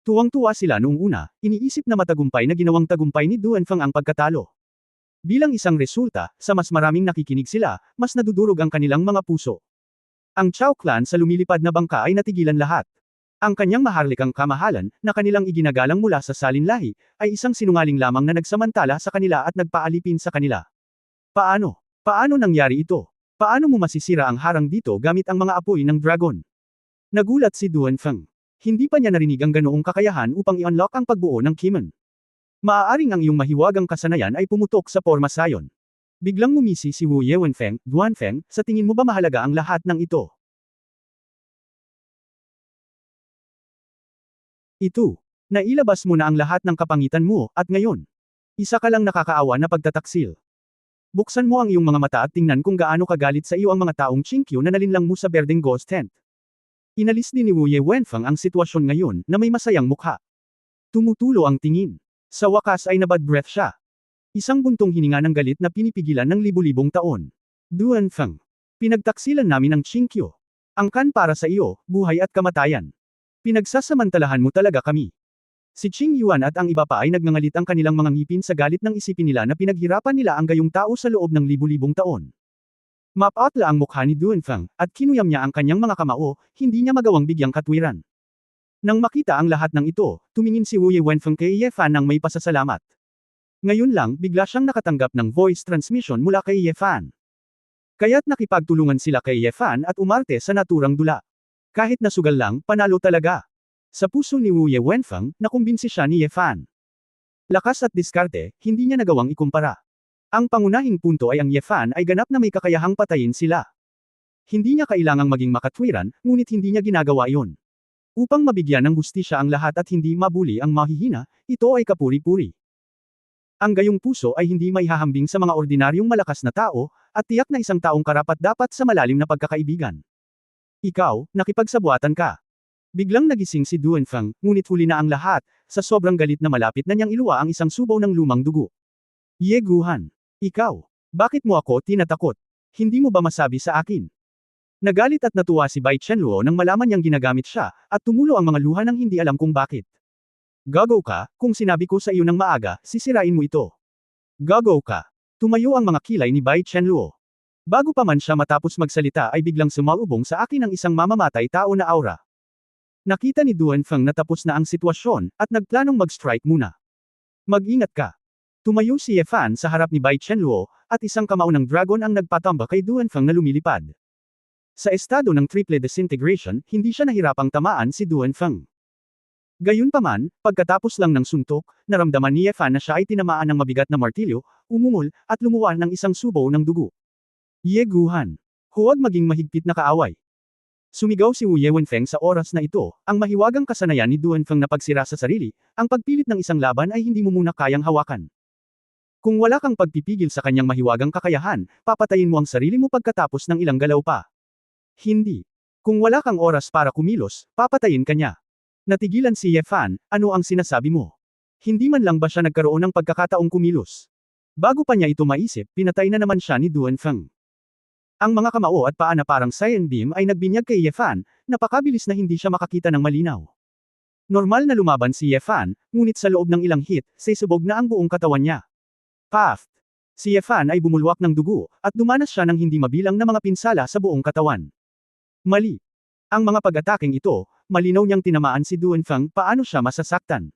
Tuwang-tuwa sila noong una, iniisip na matagumpay na ginawang tagumpay ni Duanfeng ang pagkatalo. Bilang isang resulta, sa mas maraming nakikinig sila, mas nadudurog ang kanilang mga puso. Ang Chao clan sa lumilipad na bangka ay natigilan lahat. Ang kanyang maharlikang kamahalan, na kanilang iginagalang mula sa salinlahi, ay isang sinungaling lamang na nagsamantala sa kanila at nagpaalipin sa kanila. Paano? Paano nangyari ito? Paano mo masisira ang harang dito gamit ang mga apoy ng dragon? Nagulat si Duanfeng. Hindi pa niya narinig ang ganoong kakayahan upang i-unlock ang pagbuo ng Kimen. Maaaring ang iyong mahiwagang kasanayan ay pumutok sa porma sayon. Biglang ngumisi si Wu Yewenfeng, Duanfeng, sa tingin mo ba mahalaga ang lahat ng ito? Ito. Nailabas mo na ang lahat ng kapangitan mo, at ngayon. Isa ka lang nakakaawa na pagtataksil. Buksan mo ang iyong mga mata at tingnan kung gaano kagalit sa iyo ang mga taong Chinkyu na nalinlang mo sa berdeng ghost tent. Inalis din ni Wu Yewenfeng ang sitwasyon ngayon na may masayang mukha. Tumutulo ang tingin. Sa wakas ay nabad breath siya. Isang buntong hininga ng galit na pinipigilan ng libu-libong taon. Duanfeng. Pinagtaksilan namin ang Chinkyu. Angkan para sa iyo, buhay at kamatayan. Pinagsasamantalahan mo talaga kami. Si Qing Yuan at ang iba pa ay nagngangalit ang kanilang mga ngipin sa galit ng isipin nila na pinaghirapan nila ang gayong tao sa loob ng libu-libong taon. Mapatla ang mukha ni Duanfeng, at kinuyam niya ang kanyang mga kamao, hindi niya magawang bigyang katwiran. Nang makita ang lahat ng ito, tumingin si Wu Yewenfeng kay Ye Fan ng may pasasalamat. Ngayon lang, bigla siyang nakatanggap ng voice transmission mula kay Ye Fan. Kaya't nakipagtulungan sila kay Ye Fan at umarte sa naturang dula. Kahit nasugal lang, panalo talaga. Sa puso ni Wu Yewenfeng, nakumbinsi siya ni Ye Fan. Lakas at diskarte, hindi niya nagawang ikumpara. Ang pangunahing punto ay ang Ye Fan ay ganap na may kakayahang patayin sila. Hindi niya kailangang maging makatwiran, ngunit hindi niya ginagawa iyon. Upang mabigyan ng hustisya ang lahat at hindi mabuli ang mahihina, ito ay kapuri-puri. Ang gayong puso ay hindi maihahambing sa mga ordinaryong malakas na tao, at tiyak na isang taong karapat-dapat sa malalim na pagkakaibigan. Ikaw, nakipagsabuatan ka. Biglang nagising si Duanfeng, ngunit huli na ang lahat, sa sobrang galit na malapit na niyang iluwa ang isang subaw ng lumang dugo. Ye Guhan. Ikaw. Bakit mo ako tinatakot? Hindi mo ba masabi sa akin? Nagalit at natuwa si Bai Chenluo nang malaman niyang ginagamit siya, at tumulo ang mga luha nang hindi alam kung bakit. Gago ka, kung sinabi ko sa iyo ng maaga, sisirain mo ito. Gago ka. Tumayo ang mga kilay ni Bai Chenluo. Bago pa man siya matapos magsalita ay biglang sumalubong sa akin ang isang mamamatay tao na aura. Nakita ni Duanfeng na tapos na ang sitwasyon, at nagplanong mag-strike muna. Mag-ingat ka. Tumayo si Ye Fan sa harap ni Bai Chenluo, at isang kamao ng dragon ang nagpatamba kay Duanfeng na lumilipad. Sa estado ng triple disintegration, hindi siya nahirapang tamaan si Duanfeng. Gayunpaman, pagkatapos lang ng suntok, naramdaman ni Ye Fan na siya ay tinamaan ng mabigat na martilyo, umungol, at lumuwan ng isang subaw ng dugo. Ye Guhan. Huwag maging mahigpit na kaaway. Sumigaw si Wu Yewenfeng sa oras na ito, ang mahiwagang kasanayan ni Duanfeng na pagsira sa sarili, ang pagpilit ng isang laban ay hindi mo muna kayang hawakan. Kung wala kang pagpipigil sa kanyang mahiwagang kakayahan, papatayin mo ang sarili mo pagkatapos ng ilang galaw pa. Hindi. Kung wala kang oras para kumilos, papatayin ka niya. Natigilan si Ye Fan, ano ang sinasabi mo? Hindi man lang ba siya nagkaroon ng pagkakataong kumilos? Bago pa niya ito maisip, pinatay na naman siya ni Duanfeng. Ang mga kamao at paa na parang cyan beam ay nagbinyag kay Ye Fan, napakabilis na hindi siya makakita ng malinaw. Normal na lumaban si Ye Fan, ngunit sa loob ng ilang hit, sisubog na ang buong katawan niya. Paft! Si Ye Fan ay bumulwak ng dugo, at dumanas siya ng hindi mabilang na mga pinsala sa buong katawan. Mali. Ang mga pag-ataking ito, malinaw niyang tinamaan si Duanfeng, paano siya masasaktan?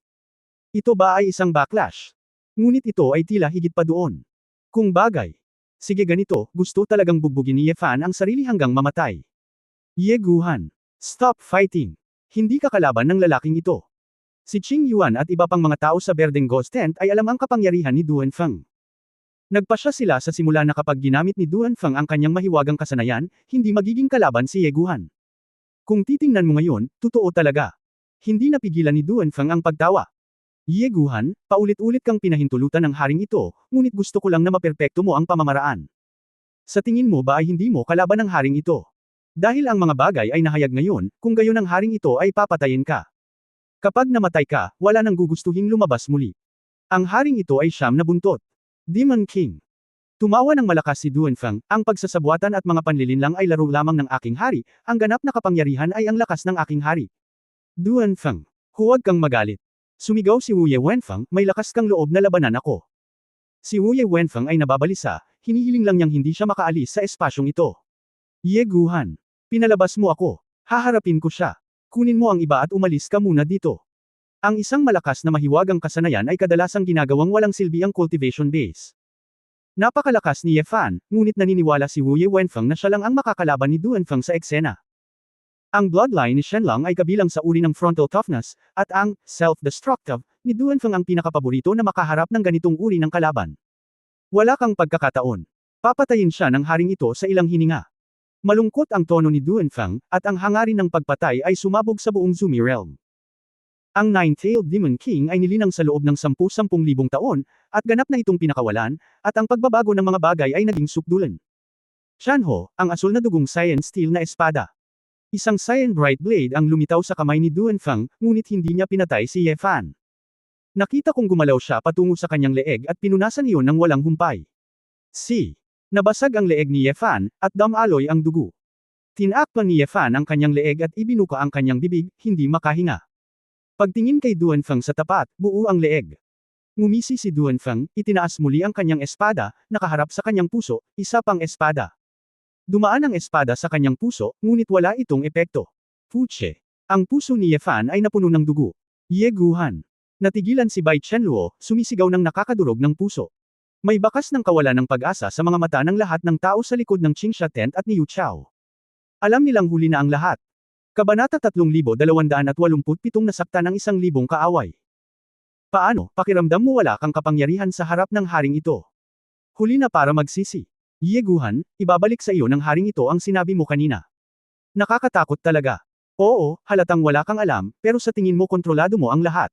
Ito ba ay isang backlash? Ngunit ito ay tila higit pa doon. Kung bagay. Sige ganito, gusto talagang bugbugin ni Ye Fan ang sarili hanggang mamatay. Ye Guhan. Stop fighting. Hindi ka kalaban ng lalaking ito. Si Qing Yuan at iba pang mga tao sa Berdeng Ghost Tent ay alam ang kapangyarihan ni Duan Feng. Nagpasya sila sa simula na kapag ginamit ni Duan Feng ang kanyang mahiwagang kasanayan, hindi magiging kalaban si Ye Guhan. Kung titingnan mo ngayon, totoo talaga. Hindi napigilan ni Duan Feng ang pagtawa. Ye Guhan, paulit-ulit kang pinahintulutan ng haring ito, ngunit gusto ko lang na maperpekto mo ang pamamaraan. Sa tingin mo ba ay hindi mo kalaban ng haring ito? Dahil ang mga bagay ay nahayag ngayon, kung gayon ang haring ito ay papatayin ka. Kapag namatay ka, wala nang gugustuhing lumabas muli. Ang haring ito ay siyam na buntot. Demon King. Tumawa ng malakas si Duan Feng, ang pagsasabwatan at mga panlilinlang ay laro lamang ng aking hari, ang ganap na kapangyarihan ay ang lakas ng aking hari. Duan Feng. Huwag kang magalit. Sumigaw si Wu Ye Wenfeng, may lakas kang loob na labanan ako. Si Wu Ye Wenfeng ay nababalisa, hinihiling lang niyang hindi siya makaalis sa espasyong ito. Ye Guhan. Pinalabas mo ako. Haharapin ko siya. Kunin mo ang iba at umalis ka muna dito. Ang isang malakas na mahiwagang kasanayan ay kadalasang ginagawang walang silbi ang cultivation base. Napakalakas ni Ye Fan, ngunit naniniwala si Wu Ye Wenfeng na siya lang ang makakalaban ni Duan Feng sa eksena. Ang bloodline ni Shenlang ay kabilang sa uri ng frontal toughness, at ang self-destructive ni Duan Feng ang pinakapaborito na makaharap ng ganitong uri ng kalaban. Wala kang pagkakataon. Papatayin siya ng haring ito sa ilang hininga. Malungkot ang tono ni Duan Feng, at ang hangarin ng pagpatay ay sumabog sa buong Zumi Realm. Ang Nine-Tailed Demon King ay nilinang sa loob ng 10,000 taon, at ganap na itong pinakawalan, at ang pagbabago ng mga bagay ay naging sukdulan. Chanho, ang asul na dugong Cyan Steel na espada. Isang Cyan Bright Blade ang lumitaw sa kamay ni Duan Feng, ngunit hindi niya pinatay si Ye Fan. Nakita kong gumalaw siya patungo sa kanyang leeg at pinunasan iyon ng walang humpay. Nabasag ang leeg ni Ye Fan, at damaloy ang dugo. Tinakpan ni Ye Fan ang kanyang leeg at ibinuka ang kanyang bibig, hindi makahinga. Pagtingin kay Duan Feng sa tapat, buo ang leeg. Ngumisi si Duan Feng, itinaas muli ang kanyang espada, nakaharap sa kanyang puso, isa pang espada. Dumaan ang espada sa kanyang puso, ngunit wala itong epekto. Puche. Ang puso ni Ye Fan ay napuno ng dugo. Ye Guhan. Natigilan si Bai Chenluo, sumisigaw ng nakakadurog ng puso. May bakas ng kawalan ng pag-asa sa mga mata ng lahat ng tao sa likod ng Qingsha Tent at ni Yu Chao. Alam nilang huli na ang lahat. Kabanata 3287 nasaktan ng 1,000 kaaway. Paano, pakiramdam mo wala kang kapangyarihan sa harap ng haring ito? Huli na para magsisi. Ye Guhan, ibabalik sa iyo ng haring ito ang sinabi mo kanina. Nakakatakot talaga. Oo, halatang wala kang alam, pero sa tingin mo kontrolado mo ang lahat.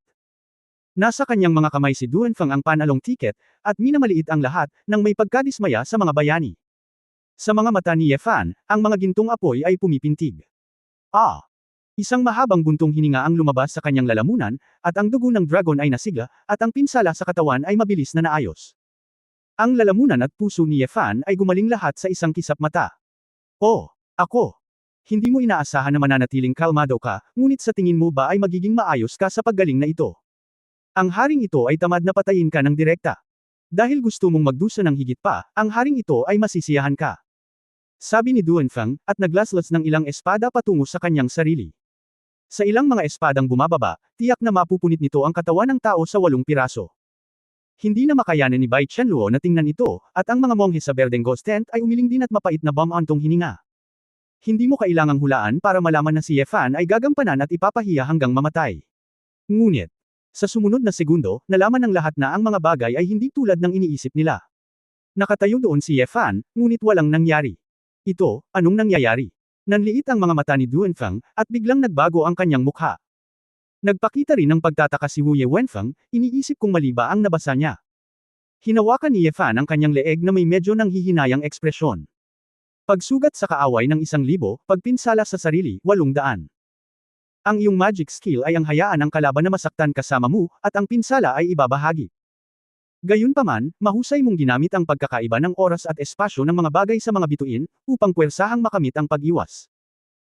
Nasa kanyang mga kamay si Duan Feng ang panalong tiket, at minamaliit ang lahat, nang may pagkadismaya sa mga bayani. Sa mga mata ni Ye Fan, ang mga gintong apoy ay pumipintig. Isang mahabang buntong hininga ang lumabas sa kanyang lalamunan, at ang dugo ng dragon ay nasigla, at ang pinsala sa katawan ay mabilis na naayos. Ang lalamunan at puso ni Ye Fan ay gumaling lahat sa isang kisap mata. Ako. Hindi mo inaasahan na mananatiling kalmado ka, ngunit sa tingin mo ba ay magiging maayos ka sa paggaling na ito? Ang haring ito ay tamad na patayin ka ng direkta. Dahil gusto mong magdusa ng higit pa, ang haring ito ay masisiyahan ka. Sabi ni Duan Feng, at naglaslas ng ilang espada patungo sa kanyang sarili. Sa ilang mga espadang bumababa, tiyak na mapupunit nito ang katawan ng tao sa 8 piraso. Hindi na makayanan ni Bai Chenluo na tingnan ito, at ang mga monghe sa Berdeng Ghost Tent ay umiling din at mapait na bam-antong hininga. Hindi mo kailangang hulaan para malaman na si Ye Fan ay gagampanan at ipapahiya hanggang mamatay. Ngunit, sa sumunod na segundo, nalaman ng lahat na ang mga bagay ay hindi tulad ng iniisip nila. Nakatayo doon si Ye Fan, ngunit walang nangyari. Anong nangyayari? Nanliit ang mga mata ni Duan Feng, at biglang nagbago ang kanyang mukha. Nagpakita rin ng pagtataka si Wu Ye Wenfeng, iniisip kung mali ba ang nabasa niya. Hinawakan ni Ye Fan ang kanyang leeg na may medyo nanghihinayang ekspresyon. Pagsugat sa kaaway ng 1,000, pagpinsala sa sarili, 800. Ang iyong magic skill ay ang hayaan ang kalaban na masaktan kasama mo, at ang pinsala ay ibabahagi. Gayunpaman, mahusay mong ginamit ang pagkakaiba ng oras at espasyo ng mga bagay sa mga bituin, upang puwersahang makamit ang pag-iwas.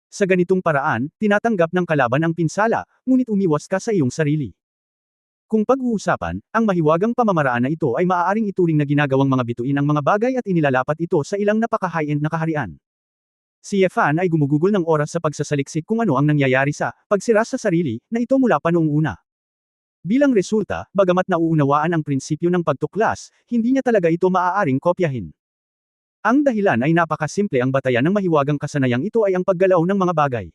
Sa ganitong paraan, tinatanggap ng kalaban ang pinsala, ngunit umiwas ka sa iyong sarili. Kung pag-uusapan, ang mahiwagang pamamaraan na ito ay maaaring ituring na ginagawang mga bituin ang mga bagay at inilalapat ito sa ilang napaka-high-end na kaharian. Si Ye Fan ay gumugugol ng oras sa pagsasaliksik kung ano ang nangyayari sa pagsira sa sarili, na ito mula pa noong una. Bilang resulta, bagamat nauunawaan ang prinsipyo ng pagtuklas, hindi niya talaga ito maaaring kopyahin. Ang dahilan ay napakasimple, ang batayan ng mahiwagang kasanayang ito ay ang paggalaw ng mga bagay.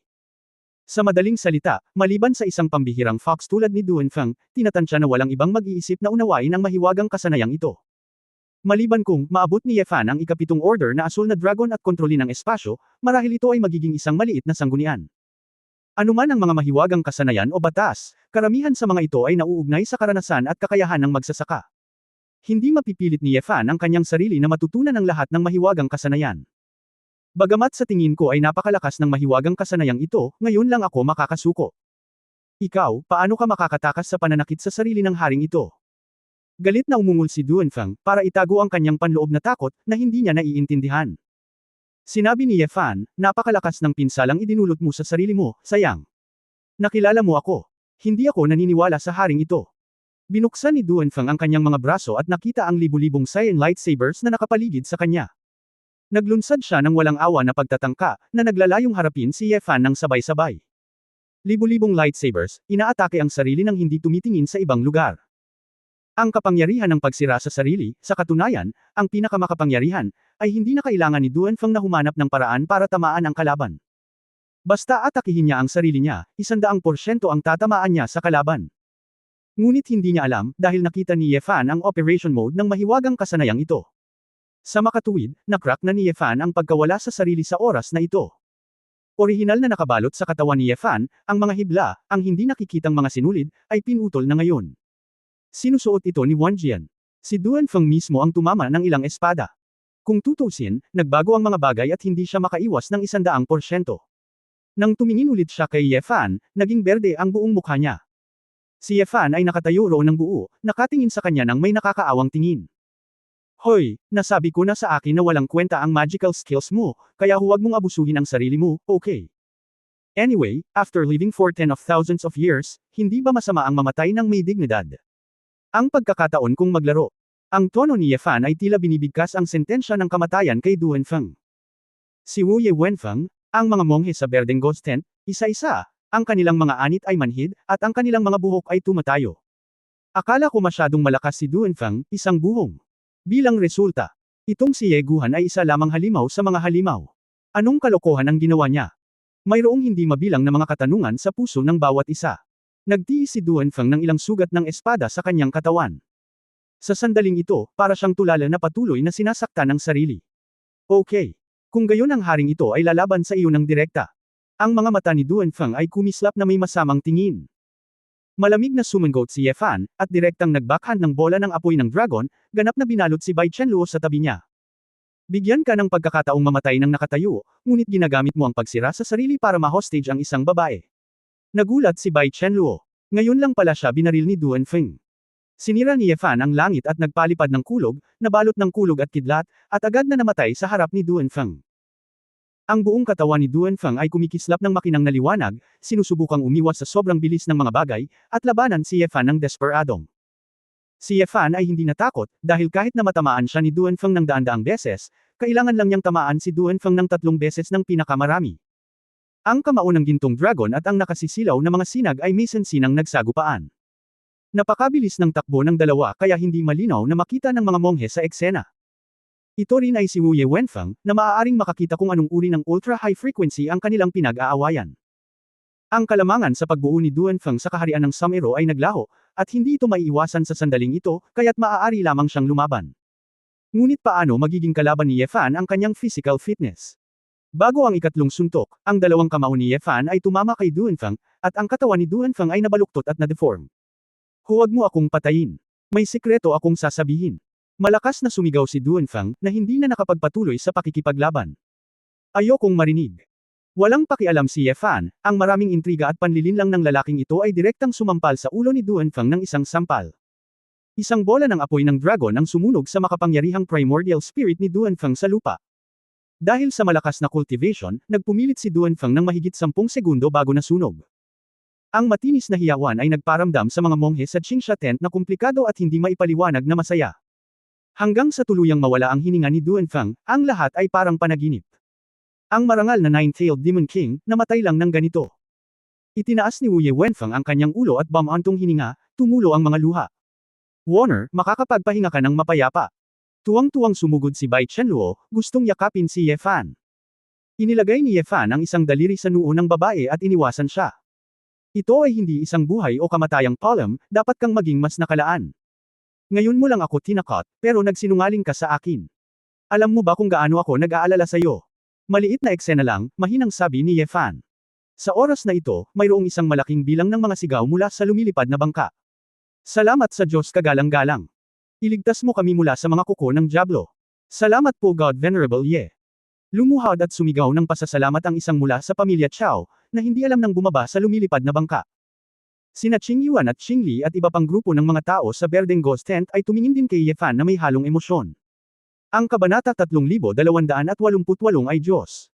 Sa madaling salita, maliban sa isang pambihirang fox tulad ni Duanfeng, tinatansya na walang ibang mag-iisip na unawain ang mahiwagang kasanayang ito. Maliban kung maabot ni Yefan ang ikapitong order na asul na dragon at kontrolin ang espasyo, marahil ito ay magiging isang maliit na sanggunian. Anuman ang mga mahiwagang kasanayan o batas, karamihan sa mga ito ay nauugnay sa karanasan at kakayahan ng magsasaka. Hindi mapipilit ni Yefan ang kanyang sarili na matutunan ang lahat ng mahiwagang kasanayan. Bagamat sa tingin ko ay napakalakas ng mahiwagang kasanayang ito, ngayon lang ako makakasuko. Ikaw, paano ka makakatakas sa pananakit sa sarili ng haring ito? Galit na umungol si Duanfeng, para itago ang kanyang panloob na takot, na hindi niya naiintindihan. Sinabi ni Yefan, napakalakas ng pinsalang idinulot mo sa sarili mo, sayang. Nakilala mo ako. Hindi ako naniniwala sa haring ito. Binuksan ni Duanfeng ang kanyang mga braso at nakita ang libu-libong Saiyan lightsabers na nakapaligid sa kanya. Naglunsad siya ng walang awa na pagtatangka, na naglalayong harapin si Yefan ng sabay-sabay. Libu-libong lightsabers, inaatake ang sarili nang hindi tumitingin sa ibang lugar. Ang kapangyarihan ng pagsira sa sarili, sa katunayan, ang pinakamakapangyarihan, ay hindi na kailangan ni Duanfeng na humanap ng paraan para tamaan ang kalaban. Basta atakihin niya ang sarili niya, 100% ang tatamaan niya sa kalaban. Ngunit hindi niya alam, dahil nakita ni Yefan ang operation mode ng mahiwagang kasanayang ito. Sa makatuwid, nakrak na ni Yefan ang pagkawala sa sarili sa oras na ito. Orihinal na nakabalot sa katawan ni Yefan, ang mga hibla, ang hindi nakikitang mga sinulid, ay pinutol na ngayon. Sinusuot ito ni Wang Jian. Si Duanfeng mismo ang tumama ng ilang espada. Kung tutusin, nagbago ang mga bagay at hindi siya makaiwas ng 100%. Nang tumingin ulit siya kay Yefan, naging berde ang buong mukha niya. Si Yefan ay nakatayo roon ng buo, nakatingin sa kanya ng may nakakaawang tingin. Hoy, nasabi ko na sa akin na walang kwenta ang magical skills mo, kaya huwag mong abusuhin ang sarili mo, okay? Anyway, after living for 10 of thousands of years, hindi ba masama ang mamatay ng may dignidad? Ang pagkakataon kung maglaro. Ang tono ni Yefan ay tila binibigkas ang sentensya ng kamatayan kay Duanfeng. Si Wu Ye Wenfeng, ang mga monghe sa Berdeng Ghost Tent, isa-isa, ang kanilang mga anit ay manhid, at ang kanilang mga buhok ay tumatayo. Akala ko masyadong malakas si Duanfeng, isang buhong. Bilang resulta, itong si Ye Guhan ay isa lamang halimaw sa mga halimaw. Anong kalokohan ang ginawa niya? Mayroong hindi mabilang na mga katanungan sa puso ng bawat isa. Nagtiis si Duanfeng ng ilang sugat ng espada sa kanyang katawan. Sa sandaling ito, para siyang tulala na patuloy na sinasaktan ng sarili. Okay. Kung gayon ang haring ito ay lalaban sa iyo ng direkta. Ang mga mata ni Duanfeng ay kumislap na may masamang tingin. Malamig na sumangot si Yefan, at direktang nagbackhand ng bola ng apoy ng dragon, ganap na binalot si Bai Chenluo sa tabi niya. Bigyan ka ng pagkakataong mamatay ng nakatayo, ngunit ginagamit mo ang pagsira sa sarili para ma-hostage ang isang babae. Nagulat si Bai Chenluo. Ngayon lang pala siya binaril ni Duanfeng. Sinira ni Yefan ang langit at nagpalipad ng kulog, nabalot ng kulog at kidlat, at agad na namatay sa harap ni Duanfeng. Ang buong katawan ni Duanfeng ay kumikislap ng makinang na liwanag, sinusubukang umiwas sa sobrang bilis ng mga bagay, at labanan si Yefan ng desperadong. Si Yefan ay hindi natakot, dahil kahit na matamaan siya ni Duanfeng ng daan-daang beses, kailangan lang niyang tamaan si Duanfeng ng 3 beses ng pinakamarami. Ang kamao ng gintong dragon at ang nakasisilaw na mga sinag ay may sensinang nagsagupaan. Napakabilis ng takbo ng dalawa kaya hindi malinaw na makita ng mga monghe sa eksena. Ito rin ay si Wu Ye Wenfeng, na maaaring makakita kung anong uri ng ultra-high frequency ang kanilang pinag-aawayan. Ang kalamangan sa pagbuo ni Duanfeng sa kaharian ng Samero ay naglaho, at hindi ito maiiwasan sa sandaling ito, kaya't maaari lamang siyang lumaban. Ngunit paano magiging kalaban ni Yefan ang kanyang physical fitness? Bago ang ikatlong suntok, ang dalawang kamao ni Yefan ay tumama kay Duanfeng, at ang katawan ni Duanfeng ay nabaluktot at na-deform. Huwag mo akong patayin. May sikreto akong sasabihin. Malakas na sumigaw si Duanfeng, na hindi na nakapagpatuloy sa pakikipaglaban. Ayokong marinig. Walang pakialam si Yefan, ang maraming intriga at panlilin lang ng lalaking ito ay direktang sumampal sa ulo ni Duanfeng ng isang sampal. Isang bola ng apoy ng dragon ang sumunog sa makapangyarihang primordial spirit ni Duanfeng sa lupa. Dahil sa malakas na cultivation, nagpumilit si Duanfeng ng mahigit 10 segundo bago nasunog. Ang matinis na hiyawan ay nagparamdam sa mga monghe sa Qingsha tent na komplikado at hindi maipaliwanag na masaya. Hanggang sa tuluyang mawala ang hininga ni Duanfeng, ang lahat ay parang panaginip. Ang marangal na Nine-Tailed Demon King, namatay lang ng ganito. Itinaas ni Wu Ye Wenfeng ang kanyang ulo at bumantong hininga, tumulo ang mga luha. Warner, makakapagpahinga ka ng mapayapa. Tuwang-tuwang sumugod si Bai Chenluo, gustong yakapin si Yefan. Inilagay ni Yefan ang isang daliri sa noo ng babae at iniwasan siya. Ito ay hindi isang buhay o kamatayang column, dapat kang maging mas nakalaan. Ngayon mo lang ako tinakot, pero nagsinungaling ka sa akin. Alam mo ba kung gaano ako nag-aalala sa'yo? Maliit na eksena lang, mahinang sabi ni Yefan. Sa oras na ito, mayroong isang malaking bilang ng mga sigaw mula sa lumilipad na bangka. Salamat sa Diyos kagalang-galang. Iligtas mo kami mula sa mga kuko ng dyablo. Salamat po God Venerable Ye. Lumuhod at sumigaw ng pasasalamat ang isang mula sa pamilya Chow, na hindi alam nang bumaba sa lumilipad na bangka. Sina Qing Yuan at Qing Li at iba pang grupo ng mga tao sa Berdeng Ghost Tent ay tumingin din kay Yefan na may halong emosyon. Ang Kabanata 3288 ay Diyos.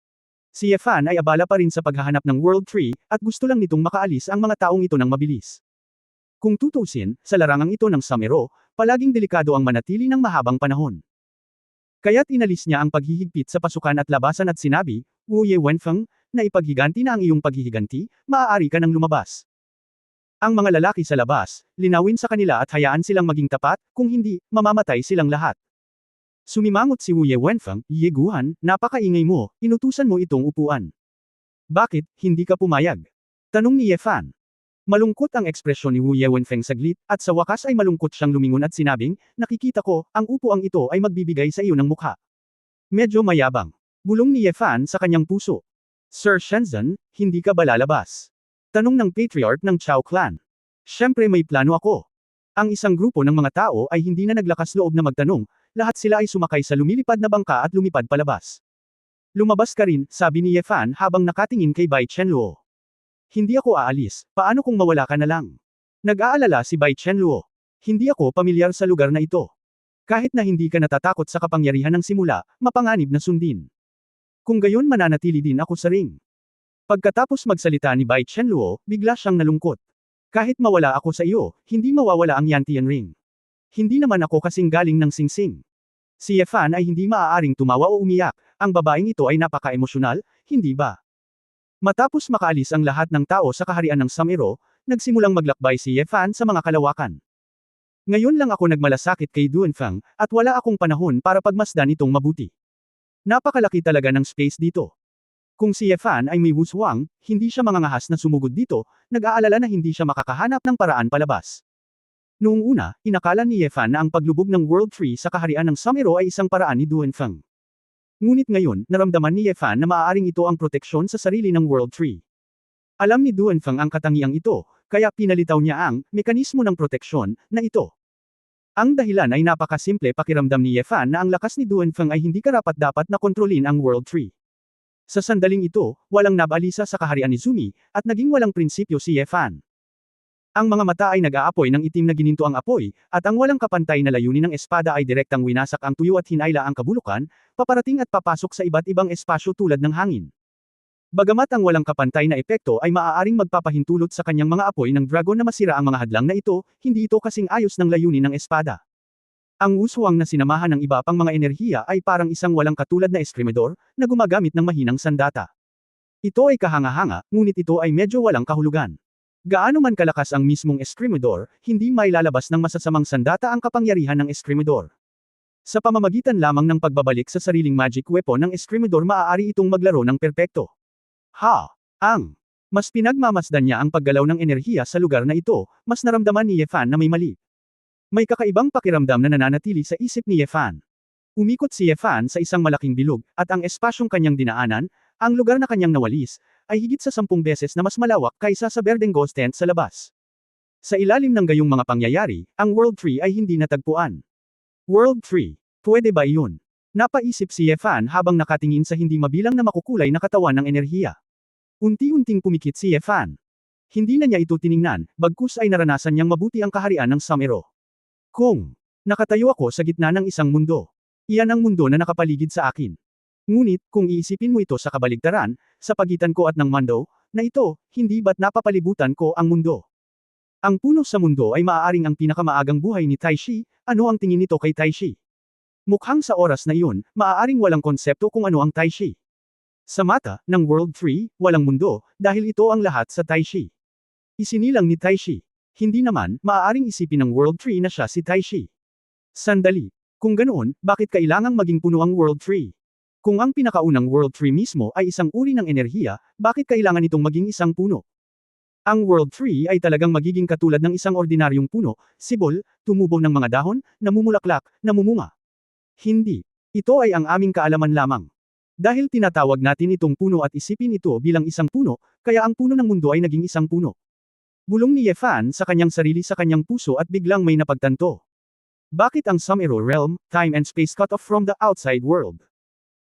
Si Yefan ay abala pa rin sa paghahanap ng World Tree, at gusto lang nitong makaalis ang mga taong ito ng mabilis. Kung tutusin, sa larangang ito ng Samero, palaging delikado ang manatili ng mahabang panahon. Kaya't inalis niya ang paghihigpit sa pasukan at labasan at sinabi, Wu Ye Wenfeng, na ipaghiganti na ang iyong paghihiganti, maaari ka nang lumabas. Ang mga lalaki sa labas, linawin sa kanila at hayaan silang maging tapat, kung hindi, mamamatay silang lahat. Sumimangot si Wu Ye Wenfeng, Ye Guhan, napakaingay mo, inutusan mo itong upuan. Bakit, hindi ka pumayag? Tanong ni Yefan. Malungkot ang ekspresyon ni Wu Ye Wenfeng saglit, at sa wakas ay malungkot siyang lumingon at sinabing, nakikita ko, ang upuang ito ay magbibigay sa iyo ng mukha. Medyo mayabang. Bulong ni Yefan sa kanyang puso. Sir Shenzhen, hindi ka ba lalabas? Tanong ng patriarch ng Chao clan. Siyempre may plano ako. Ang isang grupo ng mga tao ay hindi na naglakas loob na magtanong, lahat sila ay sumakay sa lumilipad na bangka at lumipad palabas. Lumabas ka rin, sabi ni Yefan habang nakatingin kay Bai Chenluo. Hindi ako aalis, paano kung mawala ka na lang? Nag-aalala si Bai Chenluo. Hindi ako pamilyar sa lugar na ito. Kahit na hindi ka natatakot sa kapangyarihan ng simula, mapanganib na sundin. Kung gayon mananatili din ako sa ring. Pagkatapos magsalita ni Bai Chenluo, bigla siyang nalungkot. Kahit mawala ako sa iyo, hindi mawawala ang Yantian ring. Hindi naman ako kasing galing ng singsing. Si Yefan ay hindi maaaring tumawa o umiyak, ang babaeng ito ay napaka-emosyonal, hindi ba? Matapos makaalis ang lahat ng tao sa kaharian ng Samero, nagsimulang maglakbay si Yefan sa mga kalawakan. Ngayon lang ako nagmalasakit kay Duanfeng, at wala akong panahon para pagmasdan itong mabuti. Napakalaki talaga ng space dito. Kung si Yefan ay may wuswang, hindi siya mangangahas na sumugod dito, nag-aalala na hindi siya makakahanap ng paraan palabas. Noong una, inakala ni Yefan na ang paglubog ng World Tree sa kaharian ng Samero ay isang paraan ni Duanfeng. Ngunit ngayon, naramdaman ni Yefan na maaaring ito ang proteksyon sa sarili ng World Tree. Alam ni Duanfeng ang katangiang ito, kaya pinalitaw niya ang mekanismo ng proteksyon na ito. Ang dahilan ay napakasimple, pakiramdam ni Yefan na ang lakas ni Duanfeng ay hindi karapat-dapat na kontrolin ang World Tree. Sa sandaling ito, walang nabalisa sa kaharian ni Zumi, at naging walang prinsipyo si Yefan. Ang mga mata ay nag-aapoy ng itim na gininto ang apoy, at ang walang kapantay na layunin ng espada ay direktang winasak ang tuyo at hinayla ang kabulukan, paparating at papasok sa iba't ibang espasyo tulad ng hangin. Bagamat ang walang kapantay na epekto ay maaaring magpapahintulot sa kanyang mga apoy ng dragon na masira ang mga hadlang na ito, hindi ito kasing ayos ng layunin ng espada. Ang uswang na sinamahan ng iba pang mga enerhiya ay parang isang walang katulad na eskrimedor, na gumagamit ng mahinang sandata. Ito ay kahanga-hanga, ngunit ito ay medyo walang kahulugan. Gaano man kalakas ang mismong eskrimedor, hindi mailalabas ng masasamang sandata ang kapangyarihan ng eskrimedor. Sa pamamagitan lamang ng pagbabalik sa sariling magic weapon ng eskrimedor maaari itong maglaro ng perpekto. Mas pinagmamasdan niya ang paggalaw ng enerhiya sa lugar na ito, mas naramdaman ni Yefan na may mali. May kakaibang pakiramdam na nananatili sa isip ni Yefan. Umikot si Yefan sa isang malaking bilog, at ang espasyong kanyang dinaanan, ang lugar na kanyang nawalis, ay higit sa 10 beses na mas malawak kaysa sa Berdeng Ghost Tent sa labas. Sa ilalim ng gayong mga pangyayari, ang World Tree ay hindi natagpuan. World Tree, pwede ba iyon? Napaisip si Yefan habang nakatingin sa hindi mabilang na makukulay na katawan ng enerhiya. Unti-unting pumikit si Yefan. Hindi na niya ito tiningnan, bagkus ay naranasan niyang mabuti ang kaharian ng Samero. Kung nakatayo ako sa gitna ng isang mundo, iyan ang mundo na nakapaligid sa akin. Ngunit, kung iisipin mo ito sa kabaligtaran, sa pagitan ko at ng mundo, na ito, hindi ba't napapalibutan ko ang mundo? Ang puno sa mundo ay maaaring ang pinakamaagang buhay ni Taishi, ano ang tingin nito kay Taishi? Mukhang sa oras na iyon, maaaring walang konsepto kung ano ang Taishi. Sa mata, ng World Tree, walang mundo, dahil ito ang lahat sa Taishi. Isinilang ni Taishi. Hindi naman, maaaring isipin ng World Tree na siya si Taishi. Sandali. Kung ganoon, bakit kailangang maging puno ang World Tree? Kung ang pinakaunang World Tree mismo ay isang uri ng enerhiya, bakit kailangan itong maging isang puno? Ang World Tree ay talagang magiging katulad ng isang ordinaryong puno, sibol, tumubo ng mga dahon, namumulaklak, namumunga. Hindi. Ito ay ang aming kaalaman lamang. Dahil tinatawag natin itong puno at isipin ito bilang isang puno, kaya ang puno ng mundo ay naging isang puno. Bulong ni Yefan sa kanyang sarili sa kanyang puso at biglang may napagtanto. Bakit ang Samuro realm, time and space cut off from the outside world?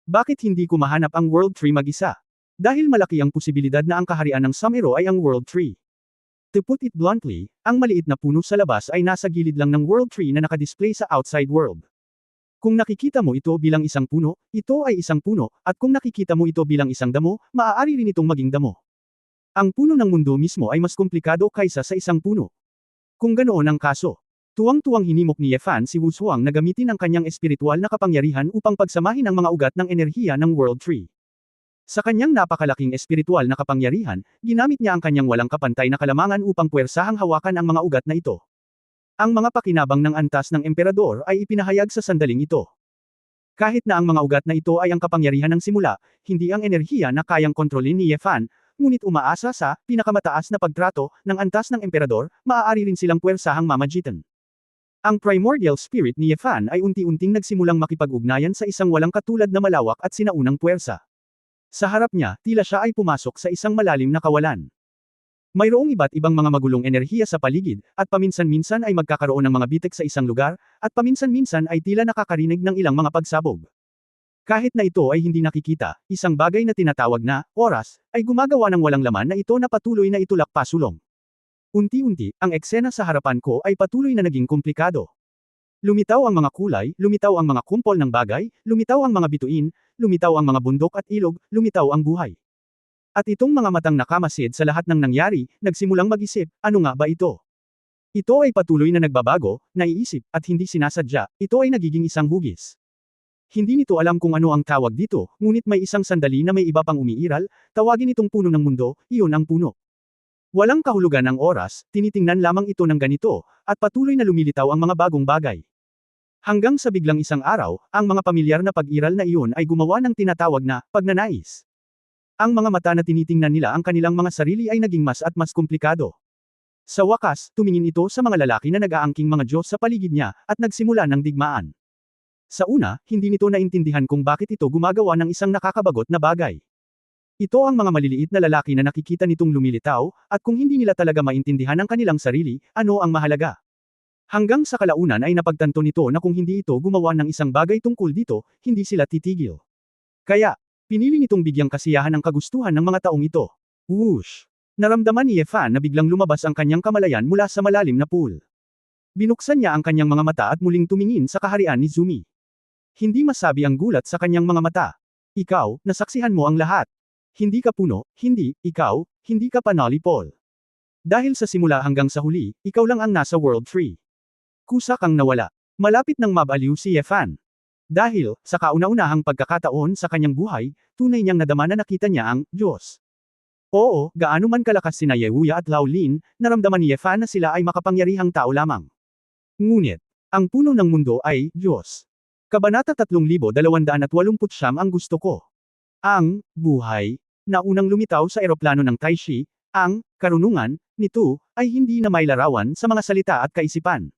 Bakit hindi ko mahanap ang World Tree mag-isa? Dahil malaki ang posibilidad na ang kaharian ng Samuro ay ang World Tree. To put it bluntly, ang maliit na puno sa labas ay nasa gilid lang ng World Tree na nakadisplay sa outside world. Kung nakikita mo ito bilang isang puno, ito ay isang puno, at kung nakikita mo ito bilang isang damo, maaari rin itong maging damo. Ang puno ng mundo mismo ay mas komplikado kaysa sa isang puno. Kung ganoon ang kaso, tuwang-tuwang hinimok ni Yefan si Wu Zuang na gamitin ang kanyang espiritual na kapangyarihan upang pagsamahin ang mga ugat ng enerhiya ng World Tree. Sa kanyang napakalaking espiritual na kapangyarihan, ginamit niya ang kanyang walang kapantay na kalamangan upang puwersahang hawakan ang mga ugat na ito. Ang mga pakinabang ng antas ng emperador ay ipinahayag sa sandaling ito. Kahit na ang mga ugat na ito ay ang kapangyarihan ng simula, hindi ang enerhiya na kayang kontrolin ni Yefan, ngunit umaasa sa pinakamataas na pagtrato ng antas ng emperador, maaari rin silang puwersahang mamagitan. Ang primordial spirit ni Yefan ay unti-unting nagsimulang makipag-ugnayan sa isang walang katulad na malawak at sinaunang puwersa. Sa harap niya, tila siya ay pumasok sa isang malalim na kawalan. Mayroong iba't ibang mga magulong enerhiya sa paligid, at paminsan-minsan ay magkakaroon ng mga bitik sa isang lugar, at paminsan-minsan ay tila nakakarinig ng ilang mga pagsabog. Kahit na ito ay hindi nakikita, isang bagay na tinatawag na oras ay gumagawa ng walang laman na ito na patuloy na itulak pasulong. Unti-unti, ang eksena sa harapan ko ay patuloy na naging komplikado. Lumitaw ang mga kulay, lumitaw ang mga kumpol ng bagay, lumitaw ang mga bituin, lumitaw ang mga bundok at ilog, lumitaw ang buhay. At itong mga matang nakamasid sa lahat ng nangyari, nagsimulang mag-isip, ano nga ba ito? Ito ay patuloy na nagbabago, naiisip, at hindi sinasadya, ito ay nagiging isang hugis. Hindi nito alam kung ano ang tawag dito, ngunit may isang sandali na may iba pang umiiral, tawagin itong puno ng mundo, iyon ang puno. Walang kahulugan ang oras, tinitingnan lamang ito ng ganito, at patuloy na lumilitaw ang mga bagong bagay. Hanggang sa biglang isang araw, ang mga pamilyar na pag-iral na iyon ay gumawa ng tinatawag na pagnanais. Ang mga mata na tinitingnan nila ang kanilang mga sarili ay naging mas at mas komplikado. Sa wakas, tumingin ito sa mga lalaki na nag-aangking mga Diyos sa paligid niya, at nagsimula ng digmaan. Sa una, hindi nito naintindihan kung bakit ito gumagawa ng isang nakakabagot na bagay. Ito ang mga maliliit na lalaki na nakikita nitong lumilitaw, at kung hindi nila talaga maintindihan ang kanilang sarili, ano ang mahalaga? Hanggang sa kalaunan ay napagtanto nito na kung hindi ito gumawa ng isang bagay tungkol dito, hindi sila titigil. Kaya, pinili nitong bigyang kasiyahan ang kagustuhan ng mga taong ito. Whoosh! Naramdaman ni Yefan na biglang lumabas ang kanyang kamalayan mula sa malalim na pool. Binuksan niya ang kanyang mga mata at muling tumingin sa kaharian ni Zumi. Hindi masabi ang gulat sa kanyang mga mata. Ikaw, nasaksihan mo ang lahat. Hindi ka puno, hindi, ikaw, hindi ka panali Paul. Dahil sa simula hanggang sa huli, ikaw lang ang nasa World Tree. Kusa kang nawala. Malapit nang mabaliw si Yefan. Dahil, sa kauna-unahang pagkakataon sa kanyang buhay, tunay niyang nadama na nakita niya ang Diyos. Oo, gaano man kalakas sina Yehuya at Lao Lin, naramdaman ni Yefan na sila ay makapangyarihang tao lamang. Ngunit, ang puno ng mundo ay Diyos. Kabanata 3289 ang gusto ko. Ang buhay na unang lumitaw sa eroplano ng Taishi, ang karunungan nito ay hindi na may larawan sa mga salita at kaisipan.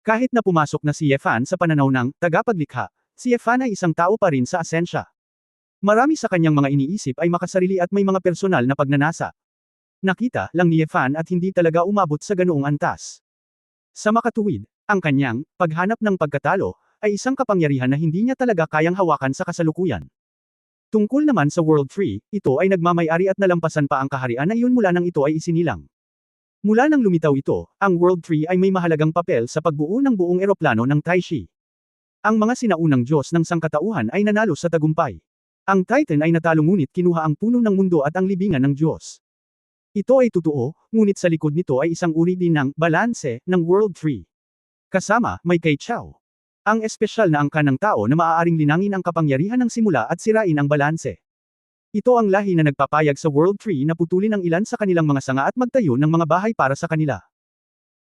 Kahit na pumasok na si Yefan sa pananaw ng tagapaglikha, si Yefan ay isang tao pa rin sa asensya. Marami sa kanyang mga iniisip ay makasarili at may mga personal na pagnanasa. Nakita lang ni Yefan at hindi talaga umabot sa ganoong antas. Sa makatuwid, ang kanyang paghanap ng pagkatalo ay isang kapangyarihan na hindi niya talaga kayang hawakan sa kasalukuyan. Tungkol naman sa World Tree, ito ay nagmamay-ari at nalampasan pa ang kaharian na iyon mula nang ito ay isinilang. Mula nang lumitaw ito, ang World Tree ay may mahalagang papel sa pagbuo ng buong eroplano ng Taishi. Ang mga sinaunang Diyos ng sangkatauhan ay nanalo sa tagumpay. Ang Titan ay natalo ngunit kinuha ang puno ng mundo at ang libingan ng Diyos. Ito ay totoo, ngunit sa likod nito ay isang uri din ng balanse ng World Tree. Kasama, may Kay Chao. Ang espesyal na angka ng tao na maaaring linangin ang kapangyarihan ng simula at sirain ang balanse. Ito ang lahi na nagpapayag sa World Tree na putulin ang ilan sa kanilang mga sanga at magtayo ng mga bahay para sa kanila.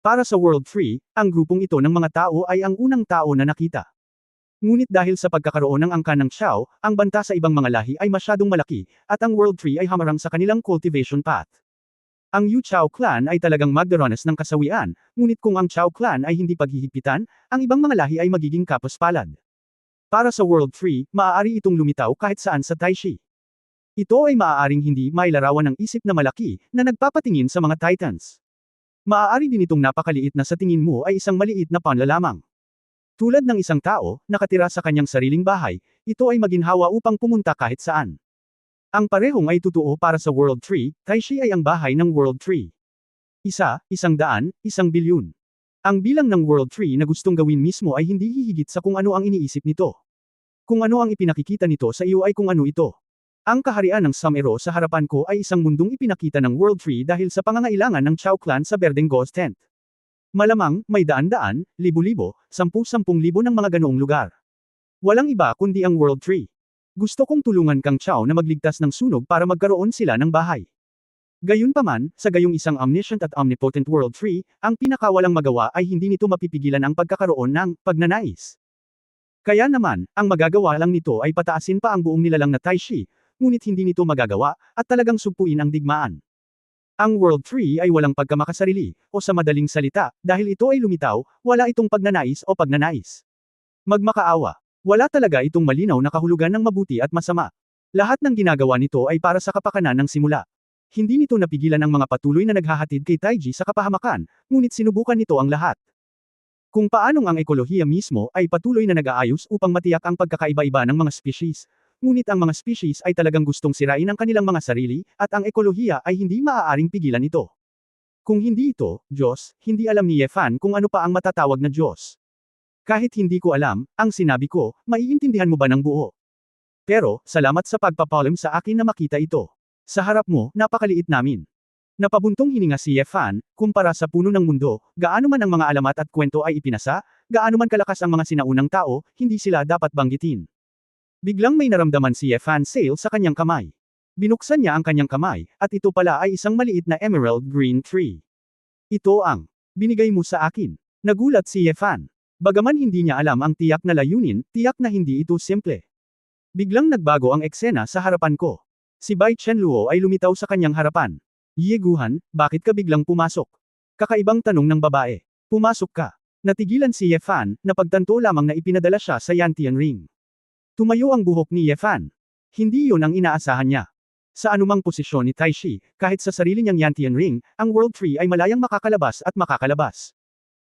Para sa World Tree, ang grupong ito ng mga tao ay ang unang tao na nakita. Ngunit dahil sa pagkakaroon ng angkan ng Chao, ang banta sa ibang mga lahi ay masyadong malaki, at ang World Tree ay hamarang sa kanilang cultivation path. Ang Yu Chao clan ay talagang magdaranas ng kasawian, ngunit kung ang Chao clan ay hindi paghihigpitan, ang ibang mga lahi ay magiging kapaspalad. Para sa World Tree, maaari itong lumitaw kahit saan sa Taishi. Ito ay maaaring hindi mailarawan ng isip na malaki, na nagpapatingin sa mga titans. Maaari din itong napakaliit na sa tingin mo ay isang maliit na panla lamang. Tulad ng isang tao, nakatira sa kanyang sariling bahay, ito ay maginhawa upang pumunta kahit saan. Ang parehong ay totoo para sa World Tree, Taishi ay ang bahay ng World Tree. 100, 100 bilyon. Ang bilang ng World Tree na gustong gawin mismo ay hindi hihigit sa kung ano ang iniisip nito. Kung ano ang ipinakikita nito sa iyo ay kung ano ito. Ang kaharian ng Samero sa harapan ko ay isang mundong ipinakita ng World Tree dahil sa pangangailangan ng Chao clan sa Berdeng Ghost Tent. Malamang, may daan-daan, libo-libo, 10,000 ng mga ganoong lugar. Walang iba kundi ang World Tree. Gusto kong tulungan kang Chao na magligtas ng sunog para magkaroon sila ng bahay. Gayunpaman, sa gayong isang omniscient at omnipotent World Tree, ang pinakawalang magawa ay hindi nito mapipigilan ang pagkakaroon ng pagnanais. Kaya naman, ang magagawa lang nito ay pataasin pa ang buong nilalang na Taishi, ngunit hindi nito magagawa, at talagang sugpuin ang digmaan. Ang World Tree ay walang pagkamakasarili, o sa madaling salita, dahil ito ay lumitaw, wala itong pagnanais o pagnanais. Magmakaawa. Wala talaga itong malinaw na kahulugan ng mabuti at masama. Lahat ng ginagawa nito ay para sa kapakanan ng simula. Hindi nito napigilan ang mga patuloy na naghahatid kay Taiji sa kapahamakan, ngunit sinubukan nito ang lahat. Kung paanong ang ekolohiya mismo ay patuloy na nag-aayos upang matiyak ang pagkakaiba-iba ng mga species, ngunit ang mga species ay talagang gustong sirain ang kanilang mga sarili, at ang ekolohiya ay hindi maaaring pigilan ito. Kung hindi ito, Diyos, hindi alam ni Yefan kung ano pa ang matatawag na Diyos. Kahit hindi ko alam, ang sinabi ko, maiintindihan mo ba ng buo? Pero, salamat sa pagpapalim sa akin na makita ito. Sa harap mo, napakaliit namin. Napabuntong hininga si Yefan, kumpara sa puno ng mundo, gaano man ang mga alamat at kwento ay ipinasa, gaano man kalakas ang mga sinaunang tao, hindi sila dapat banggitin. Biglang may naramdaman si Yefan Sale sa kanyang kamay. Binuksan niya ang kanyang kamay, at ito pala ay isang maliit na emerald green tree. Ito ang binigay mo sa akin. Nagulat si Yefan. Bagaman hindi niya alam ang tiyak na layunin, tiyak na hindi ito simple. Biglang nagbago ang eksena sa harapan ko. Si Bai Chenluo ay lumitaw sa kanyang harapan. Yeguhan, bakit ka biglang pumasok? Kakaibang tanong ng babae. Pumasok ka. Natigilan si Yefan, na pagtanto lamang na ipinadala siya sa Yantian Ring. Tumayo ang buhok ni Yefan. Hindi yun ang inaasahan niya. Sa anumang posisyon ni Taishi, kahit sa sarili niyang Yantian Ring, ang World Tree ay malayang makakalabas at makakalabas.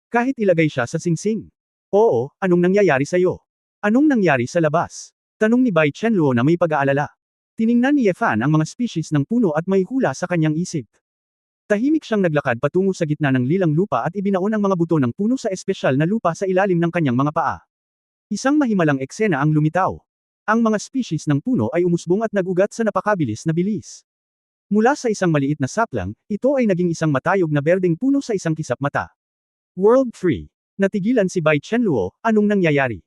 Kahit ilagay siya sa singsing. Oo, anong nangyayari sa'yo? Anong nangyari sa labas? Tanong ni Bai Chenluo na may pag-aalala. Tiningnan ni Yefan ang mga species ng puno at may hula sa kanyang isip. Tahimik siyang naglakad patungo sa gitna ng lilang lupa at ibinaon ang mga buto ng puno sa espesyal na lupa sa ilalim ng kanyang mga paa. Isang mahimalang eksena ang lumitaw. Ang mga species ng puno ay umusbong at nagugat sa napakabilis na bilis. Mula sa isang maliit na saplang, ito ay naging isang matayog na berdeng puno sa isang kisap mata. World Tree. Natigilan si Bai Chenluo, anong nangyayari?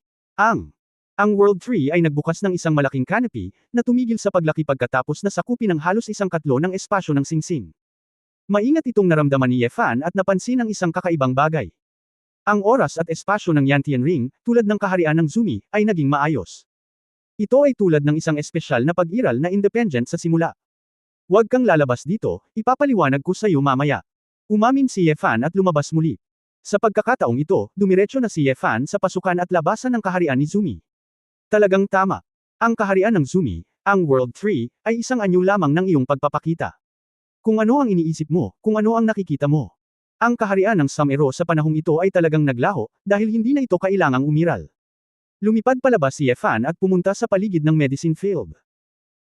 Ang World Tree ay nagbukas ng isang malaking canopy, na tumigil sa paglaki pagkatapos na sakupin ng halos isang katlo ng espasyo ng singsing. Maingat itong naramdaman ni Yefan at napansin ang isang kakaibang bagay. Ang oras at espasyo ng Yantian Ring, tulad ng kaharian ng Zumi, ay naging maayos. Ito ay tulad ng isang espesyal na pag-iral na independent sa simula. Huwag kang lalabas dito, ipapaliwanag ko sa iyo mamaya. Umamin si Yefan at lumabas muli. Sa pagkakataong ito, dumiretso na si Yefan sa pasukan at labasan ng kaharian ni Zumi. Talagang tama. Ang kaharian ng Zumi, ang World Tree, ay isang anyo lamang ng iyong pagpapakita. Kung ano ang iniisip mo, kung ano ang nakikita mo. Ang kaharian ng Samero sa panahong ito ay talagang naglaho, dahil hindi na ito kailangang umiral. Lumipad palabas si Yefan at pumunta sa paligid ng medicine field.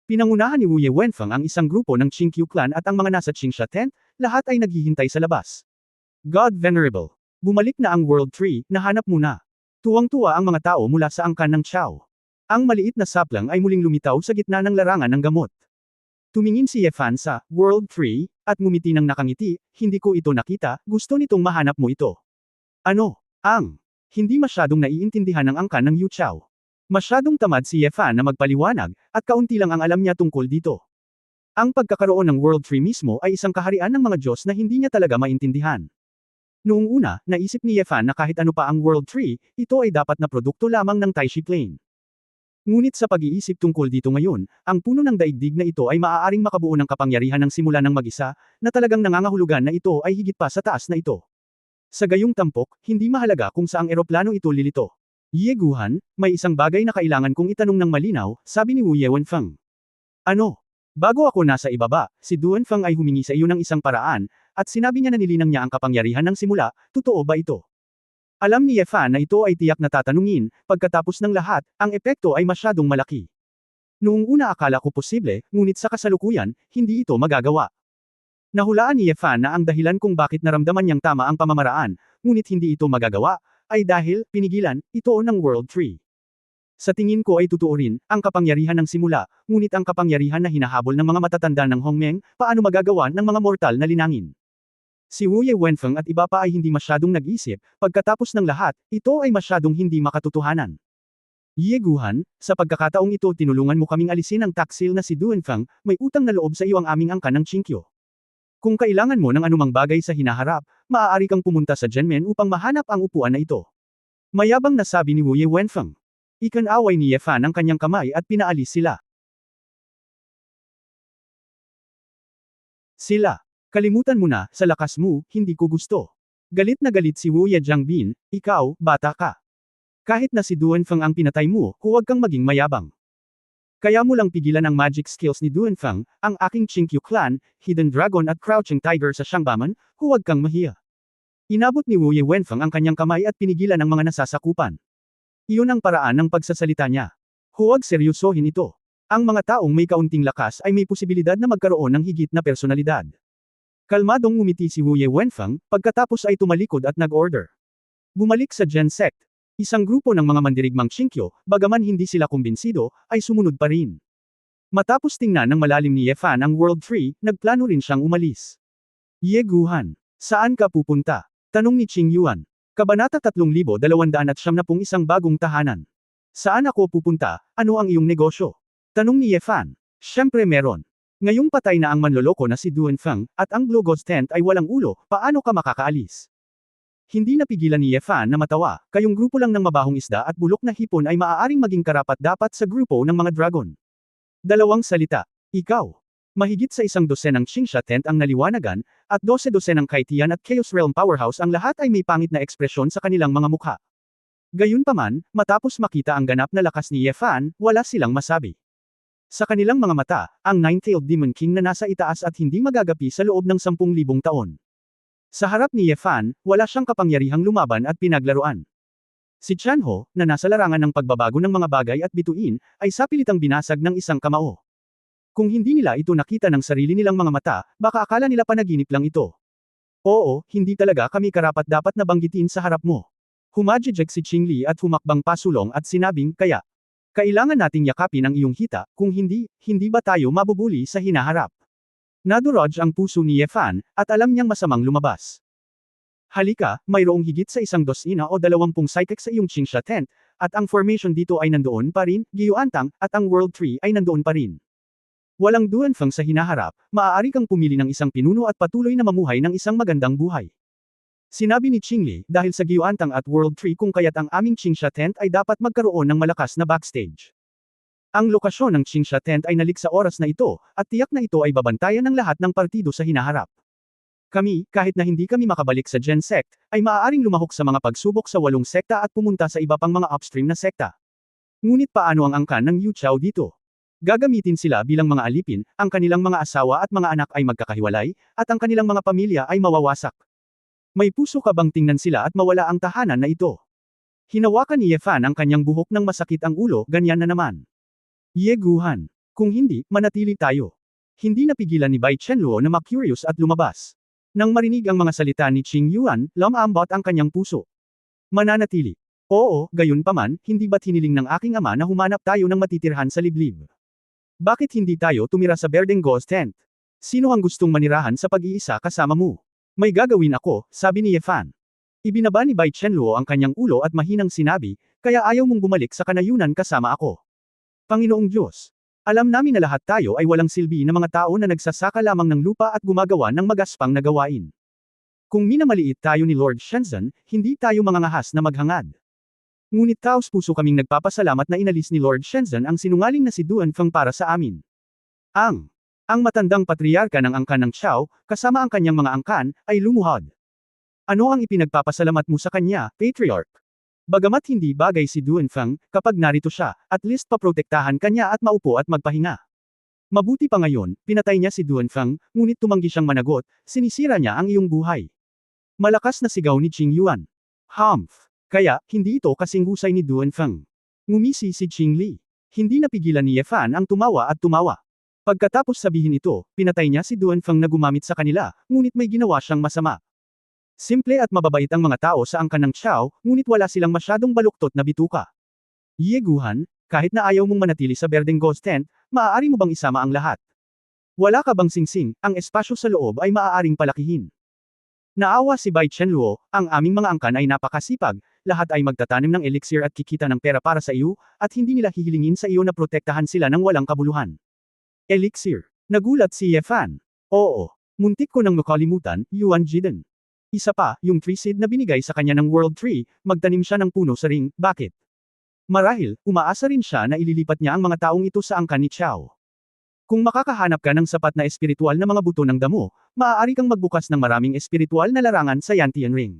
Pinangunahan ni Wu Ye Wenfeng ang isang grupo ng Qingqiu clan at ang mga nasa Qingsha tent, lahat ay naghihintay sa labas. God Venerable. Bumalik na ang World Tree, nahanap mo na. Tuwang-tuwa ang mga tao mula sa angkan ng Chao. Ang maliit na saplang ay muling lumitaw sa gitna ng larangan ng gamot. Tumingin si Yefan sa World Tree, at ngumiti ng nakangiti, hindi ko ito nakita, gusto nitong mahanap mo ito. Ano? Hindi masyadong naiintindihan ng angkan ng Yu Chao. Masyadong tamad si Yefan na magpaliwanag, at kaunti lang ang alam niya tungkol dito. Ang pagkakaroon ng World Tree mismo ay isang kaharian ng mga Diyos na hindi niya talaga maintindihan. Noong una, naisip ni Yefan na kahit ano pa ang World Tree, ito ay dapat na produkto lamang ng Taishi Plain. Ngunit sa pag-iisip tungkol dito ngayon, ang puno ng daigdig na ito ay maaaring makabuo ng kapangyarihan ng simula ng mag-isa, na talagang nangangahulugan na ito ay higit pa sa taas na ito. Sa gayong tampok, hindi mahalaga kung saang eroplano ito lilito. Yeguhan, may isang bagay na kailangan kong itanong ng malinaw, sabi ni Wu Yewenfeng. Ano? Bago ako nasa ibaba, si Duanfeng ay humingi sa iyo ng isang paraan, at sinabi niya na nilinang niya ang kapangyarihan ng simula, totoo ba ito? Alam ni Yefan na ito ay tiyak na tatanungin, pagkatapos ng lahat, ang epekto ay masyadong malaki. Noong una akala ko posible, ngunit sa kasalukuyan, hindi ito magagawa. Nahulaan ni Yefan na ang dahilan kung bakit naramdaman niyang tama ang pamamaraan, ngunit hindi ito magagawa, ay dahil, pinigilan, ito ng World Tree. Sa tingin ko ay totoo rin, ang kapangyarihan ng simula, ngunit ang kapangyarihan na hinahabol ng mga matatanda ng Hongmeng, paano magagawa ng mga mortal na linangin? Si Wu Yewenfeng at iba pa ay hindi masyadong nag-isip, pagkatapos ng lahat, ito ay masyadong hindi makatotohanan. Yeguhan, sa pagkakataong ito tinulungan mo kaming alisin ang taksil na si Duanfeng, may utang na loob sa iyo ang aming angkan ng Chinkyo. Kung kailangan mo ng anumang bagay sa hinaharap, maaari kang pumunta sa Genmen upang mahanap ang upuan na ito. Mayabang na sabi ni Wu Yewenfeng. Ikan-away ni Yefan ang kanyang kamay at pinaalis sila. Kalimutan mo na, sa lakas mo, hindi ko gusto. Galit na galit si Wu Yejiangbin, ikaw, bata ka. Kahit na si Duanfeng ang pinatay mo, huwag kang maging mayabang. Kaya mo lang pigilan ang magic skills ni Duanfeng, ang aking Chinkyu clan, Hidden Dragon at Crouching Tiger sa Shangbaman, huwag kang mahiya. Inabot ni Wu Yewenfeng ang kanyang kamay at pinigilan ang mga nasasakupan. Iyon ang paraan ng pagsasalita niya. Huwag seryosohin ito. Ang mga taong may kaunting lakas ay may posibilidad na magkaroon ng higit na personalidad. Kalmadong ngumiti si Wu Yewenfeng, pagkatapos ay tumalikod at nag-order. Bumalik sa Gen Sect. Isang grupo ng mga mandirigmang Chinkyo, bagaman hindi sila kumbinsido, ay sumunod pa rin. Matapos tingnan ng malalim ni Yefan ang World Tree, nagplano rin siyang umalis. Yeguhan, saan ka pupunta? Tanong ni Qing Yuan. Kabanata 3271 bagong tahanan. Saan ako pupunta? Ano ang iyong negosyo? Tanong ni Yefan. Siyempre meron. Ngayong patay na ang manloloko na si Duanfeng, at ang Blue Ghost Tent ay walang ulo, paano ka makakaalis? Hindi napigilan ni Yefan na matawa, kayong grupo lang ng mabahong isda at bulok na hipon ay maaaring maging karapat-dapat sa grupo ng mga dragon. Dalawang salita. Ikaw. Mahigit sa 100 ng Qingsha Tent ang naliwanagan, at 12 ng Kaitian at Chaos Realm Powerhouse ang lahat ay may pangit na ekspresyon sa kanilang mga mukha. Gayunpaman, matapos makita ang ganap na lakas ni Yefan, wala silang masabi. Sa kanilang mga mata, ang Nine-Tailed Demon King na nasa itaas at hindi magagapi sa loob ng 10,000 taon. Sa harap ni Yefan, wala siyang kapangyarihang lumaban at pinaglaruan. Si Chanho, na nasa larangan ng pagbabago ng mga bagay at bituin, ay sapilitang binasag ng isang kamao. Kung hindi nila ito nakita ng sarili nilang mga mata, baka akala nila panaginip lang ito. Oo, hindi talaga kami karapat-dapat na banggitin sa harap mo. Humajijek si Qingli at humakbang pasulong at sinabing, kaya. Kailangan nating yakapin ang iyong hita, kung hindi, hindi ba tayo mabubuli sa hinaharap? Nadurog ang puso ni Yefan, at alam niyang masamang lumabas. Halika, mayroong higit sa 120 o 20 psychic sa iyong Qingsha Tent, at ang formation dito ay nandoon pa rin, Giyuantang, at ang World Tree ay nandoon pa rin. Walang Duanfeng sa hinaharap, maaari kang pumili ng isang pinuno at patuloy na mamuhay ng isang magandang buhay. Sinabi ni Qingli, dahil sa Giyuantang at World Tree kung kaya't ang aming Qingsha Tent ay dapat magkaroon ng malakas na backstage. Ang lokasyon ng Qingsha Tent ay nalik sa oras na ito, at tiyak na ito ay babantayan ng lahat ng partido sa hinaharap. Kami, kahit na hindi kami makabalik sa Gen Sect, ay maaaring lumahok sa mga pagsubok sa 8 sekta at pumunta sa iba pang mga upstream na sekta. Ngunit paano ang angkan ng Yu Chao dito? Gagamitin sila bilang mga alipin, ang kanilang mga asawa at mga anak ay magkakahiwalay, at ang kanilang mga pamilya ay mawawasak. May puso ka bang tingnan sila at mawala ang tahanan na ito? Hinawakan ni Yefan ang kanyang buhok ng masakit ang ulo, ganyan na naman. Yeguhan. Kung hindi, manatili tayo. Hindi napigilan ni Bai Chenluo na ma-curious at lumabas. Nang marinig ang mga salita ni Qing Yuan, lumambot ang kanyang puso. Mananatili. Oo, gayunpaman, hindi ba't hiniling ng aking ama na humanap tayo ng matitirhan sa liblib? Bakit hindi tayo tumira sa Berdeng Ghost Tent? Sino ang gustong manirahan sa pag-iisa kasama mo? May gagawin ako, sabi ni Yefan. Ibinaba ni Bai Chenluo ang kanyang ulo at mahinang sinabi, kaya ayaw mong bumalik sa kanayunan kasama ako. Panginoong Diyos. Alam namin na lahat tayo ay walang silbi na mga tao na nagsasaka lamang ng lupa at gumagawa ng magaspang na gawain. Kung minamaliit tayo ni Lord Shenzhen, hindi tayo mangangahas na maghangad. Ngunit taos-puso kaming nagpapasalamat na inalis ni Lord Shenzhen ang sinungaling na si Duan Feng para sa amin. Ang matandang patriarka ng angkan ng Chao, kasama ang kanyang mga angkan, ay lumuhod. Ano ang ipinagpapasalamat mo sa kanya, Patriarch? Bagamat hindi bagay si Duan Feng, kapag narito siya, at least paprotektahan kanya at maupo at magpahinga. Mabuti pa ngayon, pinatay niya si Duan Feng, ngunit tumanggi siyang managot, sinisira niya ang iyong buhay. Malakas na sigaw ni Qing Yuan. Humph! Kaya, hindi ito kasing husay ni Duan Feng. Ngumisi si Qing Li. Hindi napigilan ni Ye Fan ang tumawa at tumawa. Pagkatapos sabihin ito, pinatay niya si Duan Feng na gumamit sa kanila, ngunit may ginawa siyang masama. Simple at mababait ang mga tao sa angkan ng Chao, ngunit wala silang masyadong baluktot na bituka. Ye Guhan, kahit na ayaw mong manatili sa Berdeng Ghost Tent, maaari mo bang isama ang lahat? Wala ka bang singsing, ang espasyo sa loob ay maaaring palakihin. Naawa si Bai Chenluo, ang aming mga angkan ay napakasipag, lahat ay magtatanim ng elixir at kikita ng pera para sa iyo, at hindi nila hihilingin sa iyo na protektahan sila ng walang kabuluhan. Elixir. Nagulat si Ye Fan. Oo. Muntik ko nang makalimutan, Yuan Jiden. Isa pa, yung tree seed na binigay sa kanya ng World Tree, magtanim siya ng puno sa ring, bakit? Marahil, umaasa rin siya na ililipat niya ang mga taong ito sa angkan ni Chao. Kung makakahanap ka ng sapat na espiritual na mga buto ng damo, maaari kang magbukas ng maraming espiritual na larangan sa Yantian Ring.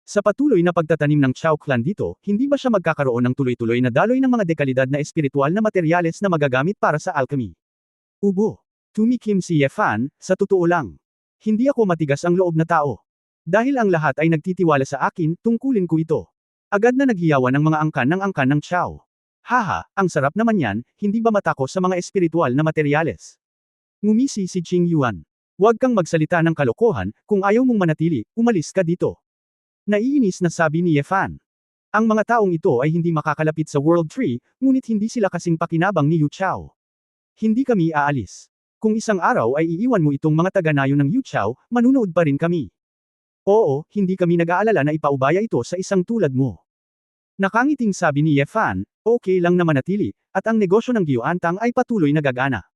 Sa patuloy na pagtatanim ng Chao clan dito, hindi ba siya magkakaroon ng tuloy-tuloy na daloy ng mga dekalidad na espiritual na materyales na magagamit para sa alchemy? Ubo. Tumikim si Ye Fan, sa totoo lang. Hindi ako matigas ang loob na tao. Dahil ang lahat ay nagtitiwala sa akin, tungkulin ko ito. Agad na naghiyawan ang mga angkan ng Chao. Haha, ang sarap naman yan, hindi ba matako sa mga espiritual na materyales? Ngumisi si Qing Yuan. Huwag kang magsalita ng kalokohan, kung ayaw mong manatili, umalis ka dito. Naiinis na sabi ni Ye Fan. Ang mga taong ito ay hindi makakalapit sa World Tree, ngunit hindi sila kasing pakinabang ni Yu Chao. Hindi kami aalis. Kung isang araw ay iiwan mo itong mga taga-nayo ng Yu Chao, manunood pa rin kami. Oo, hindi kami nag-aalala na ipaubaya ito sa isang tulad mo. Nakangiting sabi ni Ye Fan, okay lang na manatili, at ang negosyo ng Gyuantang ay patuloy na gagana.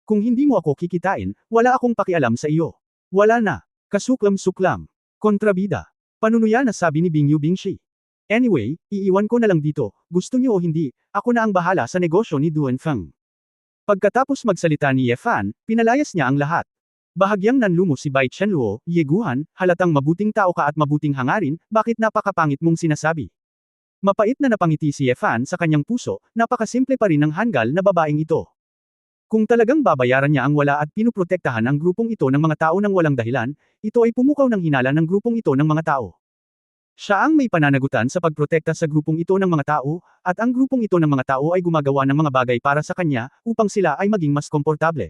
Kung hindi mo ako kikitain, wala akong pakialam sa iyo. Wala na. Kasuklam-suklam. Kontrabida. Panunuya na sabi ni Bingyu Bingshi. Anyway, iiwan ko na lang dito, gusto niyo o hindi, ako na ang bahala sa negosyo ni Duan Feng. Pagkatapos magsalita ni Ye Fan, pinalayas niya ang lahat. Bahagyang nanlumo si Bai Chenluo, Ye Guhan, halatang mabuting tao ka at mabuting hangarin, bakit napakapangit mong sinasabi? Mapait na napangiti si Ye Fan sa kanyang puso, napakasimple pa rin ng hanggal na babaeng ito. Kung talagang babayaran niya ang wala at pinuprotektahan ang grupong ito ng mga tao ng walang dahilan, ito ay pumukaw ng hinala ng grupong ito ng mga tao. Siya ang may pananagutan sa pagprotekta sa grupong ito ng mga tao, at ang grupong ito ng mga tao ay gumagawa ng mga bagay para sa kanya, upang sila ay maging mas komportable.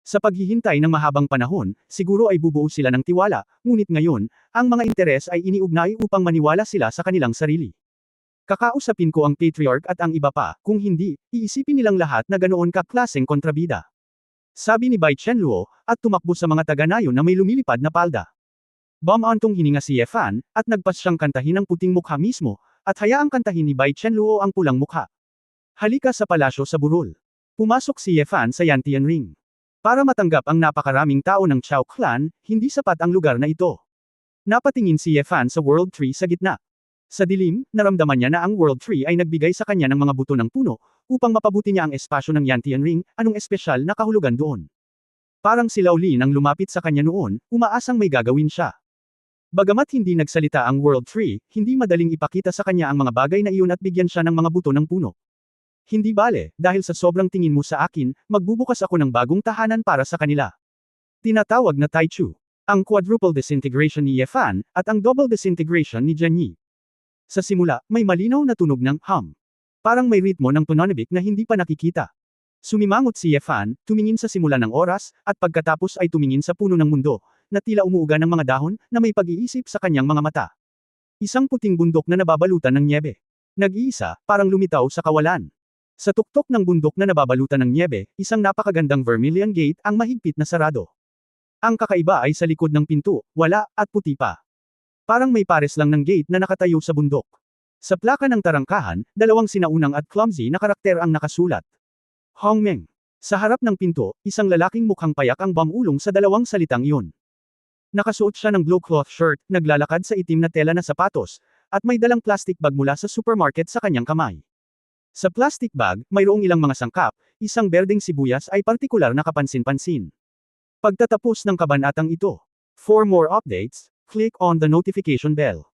Sa paghihintay ng mahabang panahon, siguro ay bubuo sila ng tiwala, ngunit ngayon, ang mga interes ay iniugnay upang maniwala sila sa kanilang sarili. Kakausapin ko ang Patriarch at ang iba pa, kung hindi, iisipin nilang lahat na ganoon kaklaseng kontrabida. Sabi ni Bai Chenluo, at tumakbo sa mga taga-nayon na may lumilipad na palda. Bumantong hininga si Ye Fan, at nagpas siyang kantahin ang puting mukha mismo, at hayaang kantahin ni Bai Chenluo ang pulang mukha. Halika sa palasyo sa burol. Pumasok si Ye Fan sa Yantian Ring. Para matanggap ang napakaraming tao ng Chao clan, hindi sapat ang lugar na ito. Napatingin si Ye Fan sa World Tree sa gitna. Sa dilim, naramdaman niya na ang World Tree ay nagbigay sa kanya ng mga buto ng puno, upang mapabuti niya ang espasyo ng Yantian Ring, anong espesyal na kahulugan doon. Parang si Lao Lin ang lumapit sa kanya noon, umaasang may gagawin siya. Bagamat hindi nagsalita ang World Tree, hindi madaling ipakita sa kanya ang mga bagay na iyon at bigyan siya ng mga buto ng puno. Hindi bale, dahil sa sobrang tingin mo sa akin, magbubukas ako ng bagong tahanan para sa kanila. Tinatawag na Taichu. Ang quadruple disintegration ni Ye Fan, at ang double disintegration ni Jian Yi. Sa simula, may malinaw na tunog ng hum. Parang may ritmo ng tononibik na hindi pa nakikita. Sumimangot si Ye Fan, tumingin sa simula ng oras, at pagkatapos ay tumingin sa puno ng mundo, na tila umuuga ng mga dahon, na may pag-iisip sa kanyang mga mata. Isang puting bundok na nababalutan ng nyebe. Nag-iisa, parang lumitaw sa kawalan. Sa tuktok ng bundok na nababalutan ng nyebe, isang napakagandang vermilion gate ang mahigpit na sarado. Ang kakaiba ay sa likod ng pinto, wala, at puti pa. Parang may pares lang ng gate na nakatayo sa bundok. Sa plaka ng tarangkahan, dalawang sinaunang at clumsy na karakter ang nakasulat. Hongmeng. Sa harap ng pinto, isang lalaking mukhang payak ang bumulong sa dalawang salitang iyon. Nakasuot siya ng blue cloth shirt, naglalakad sa itim na tela na sapatos, at may dalang plastic bag mula sa supermarket sa kanyang kamay. Sa plastic bag, mayroong ilang mga sangkap, isang berdeng sibuyas ay partikular na kapansin-pansin. Pagtatapos ng kabanatang ito. For more updates, click on the notification bell.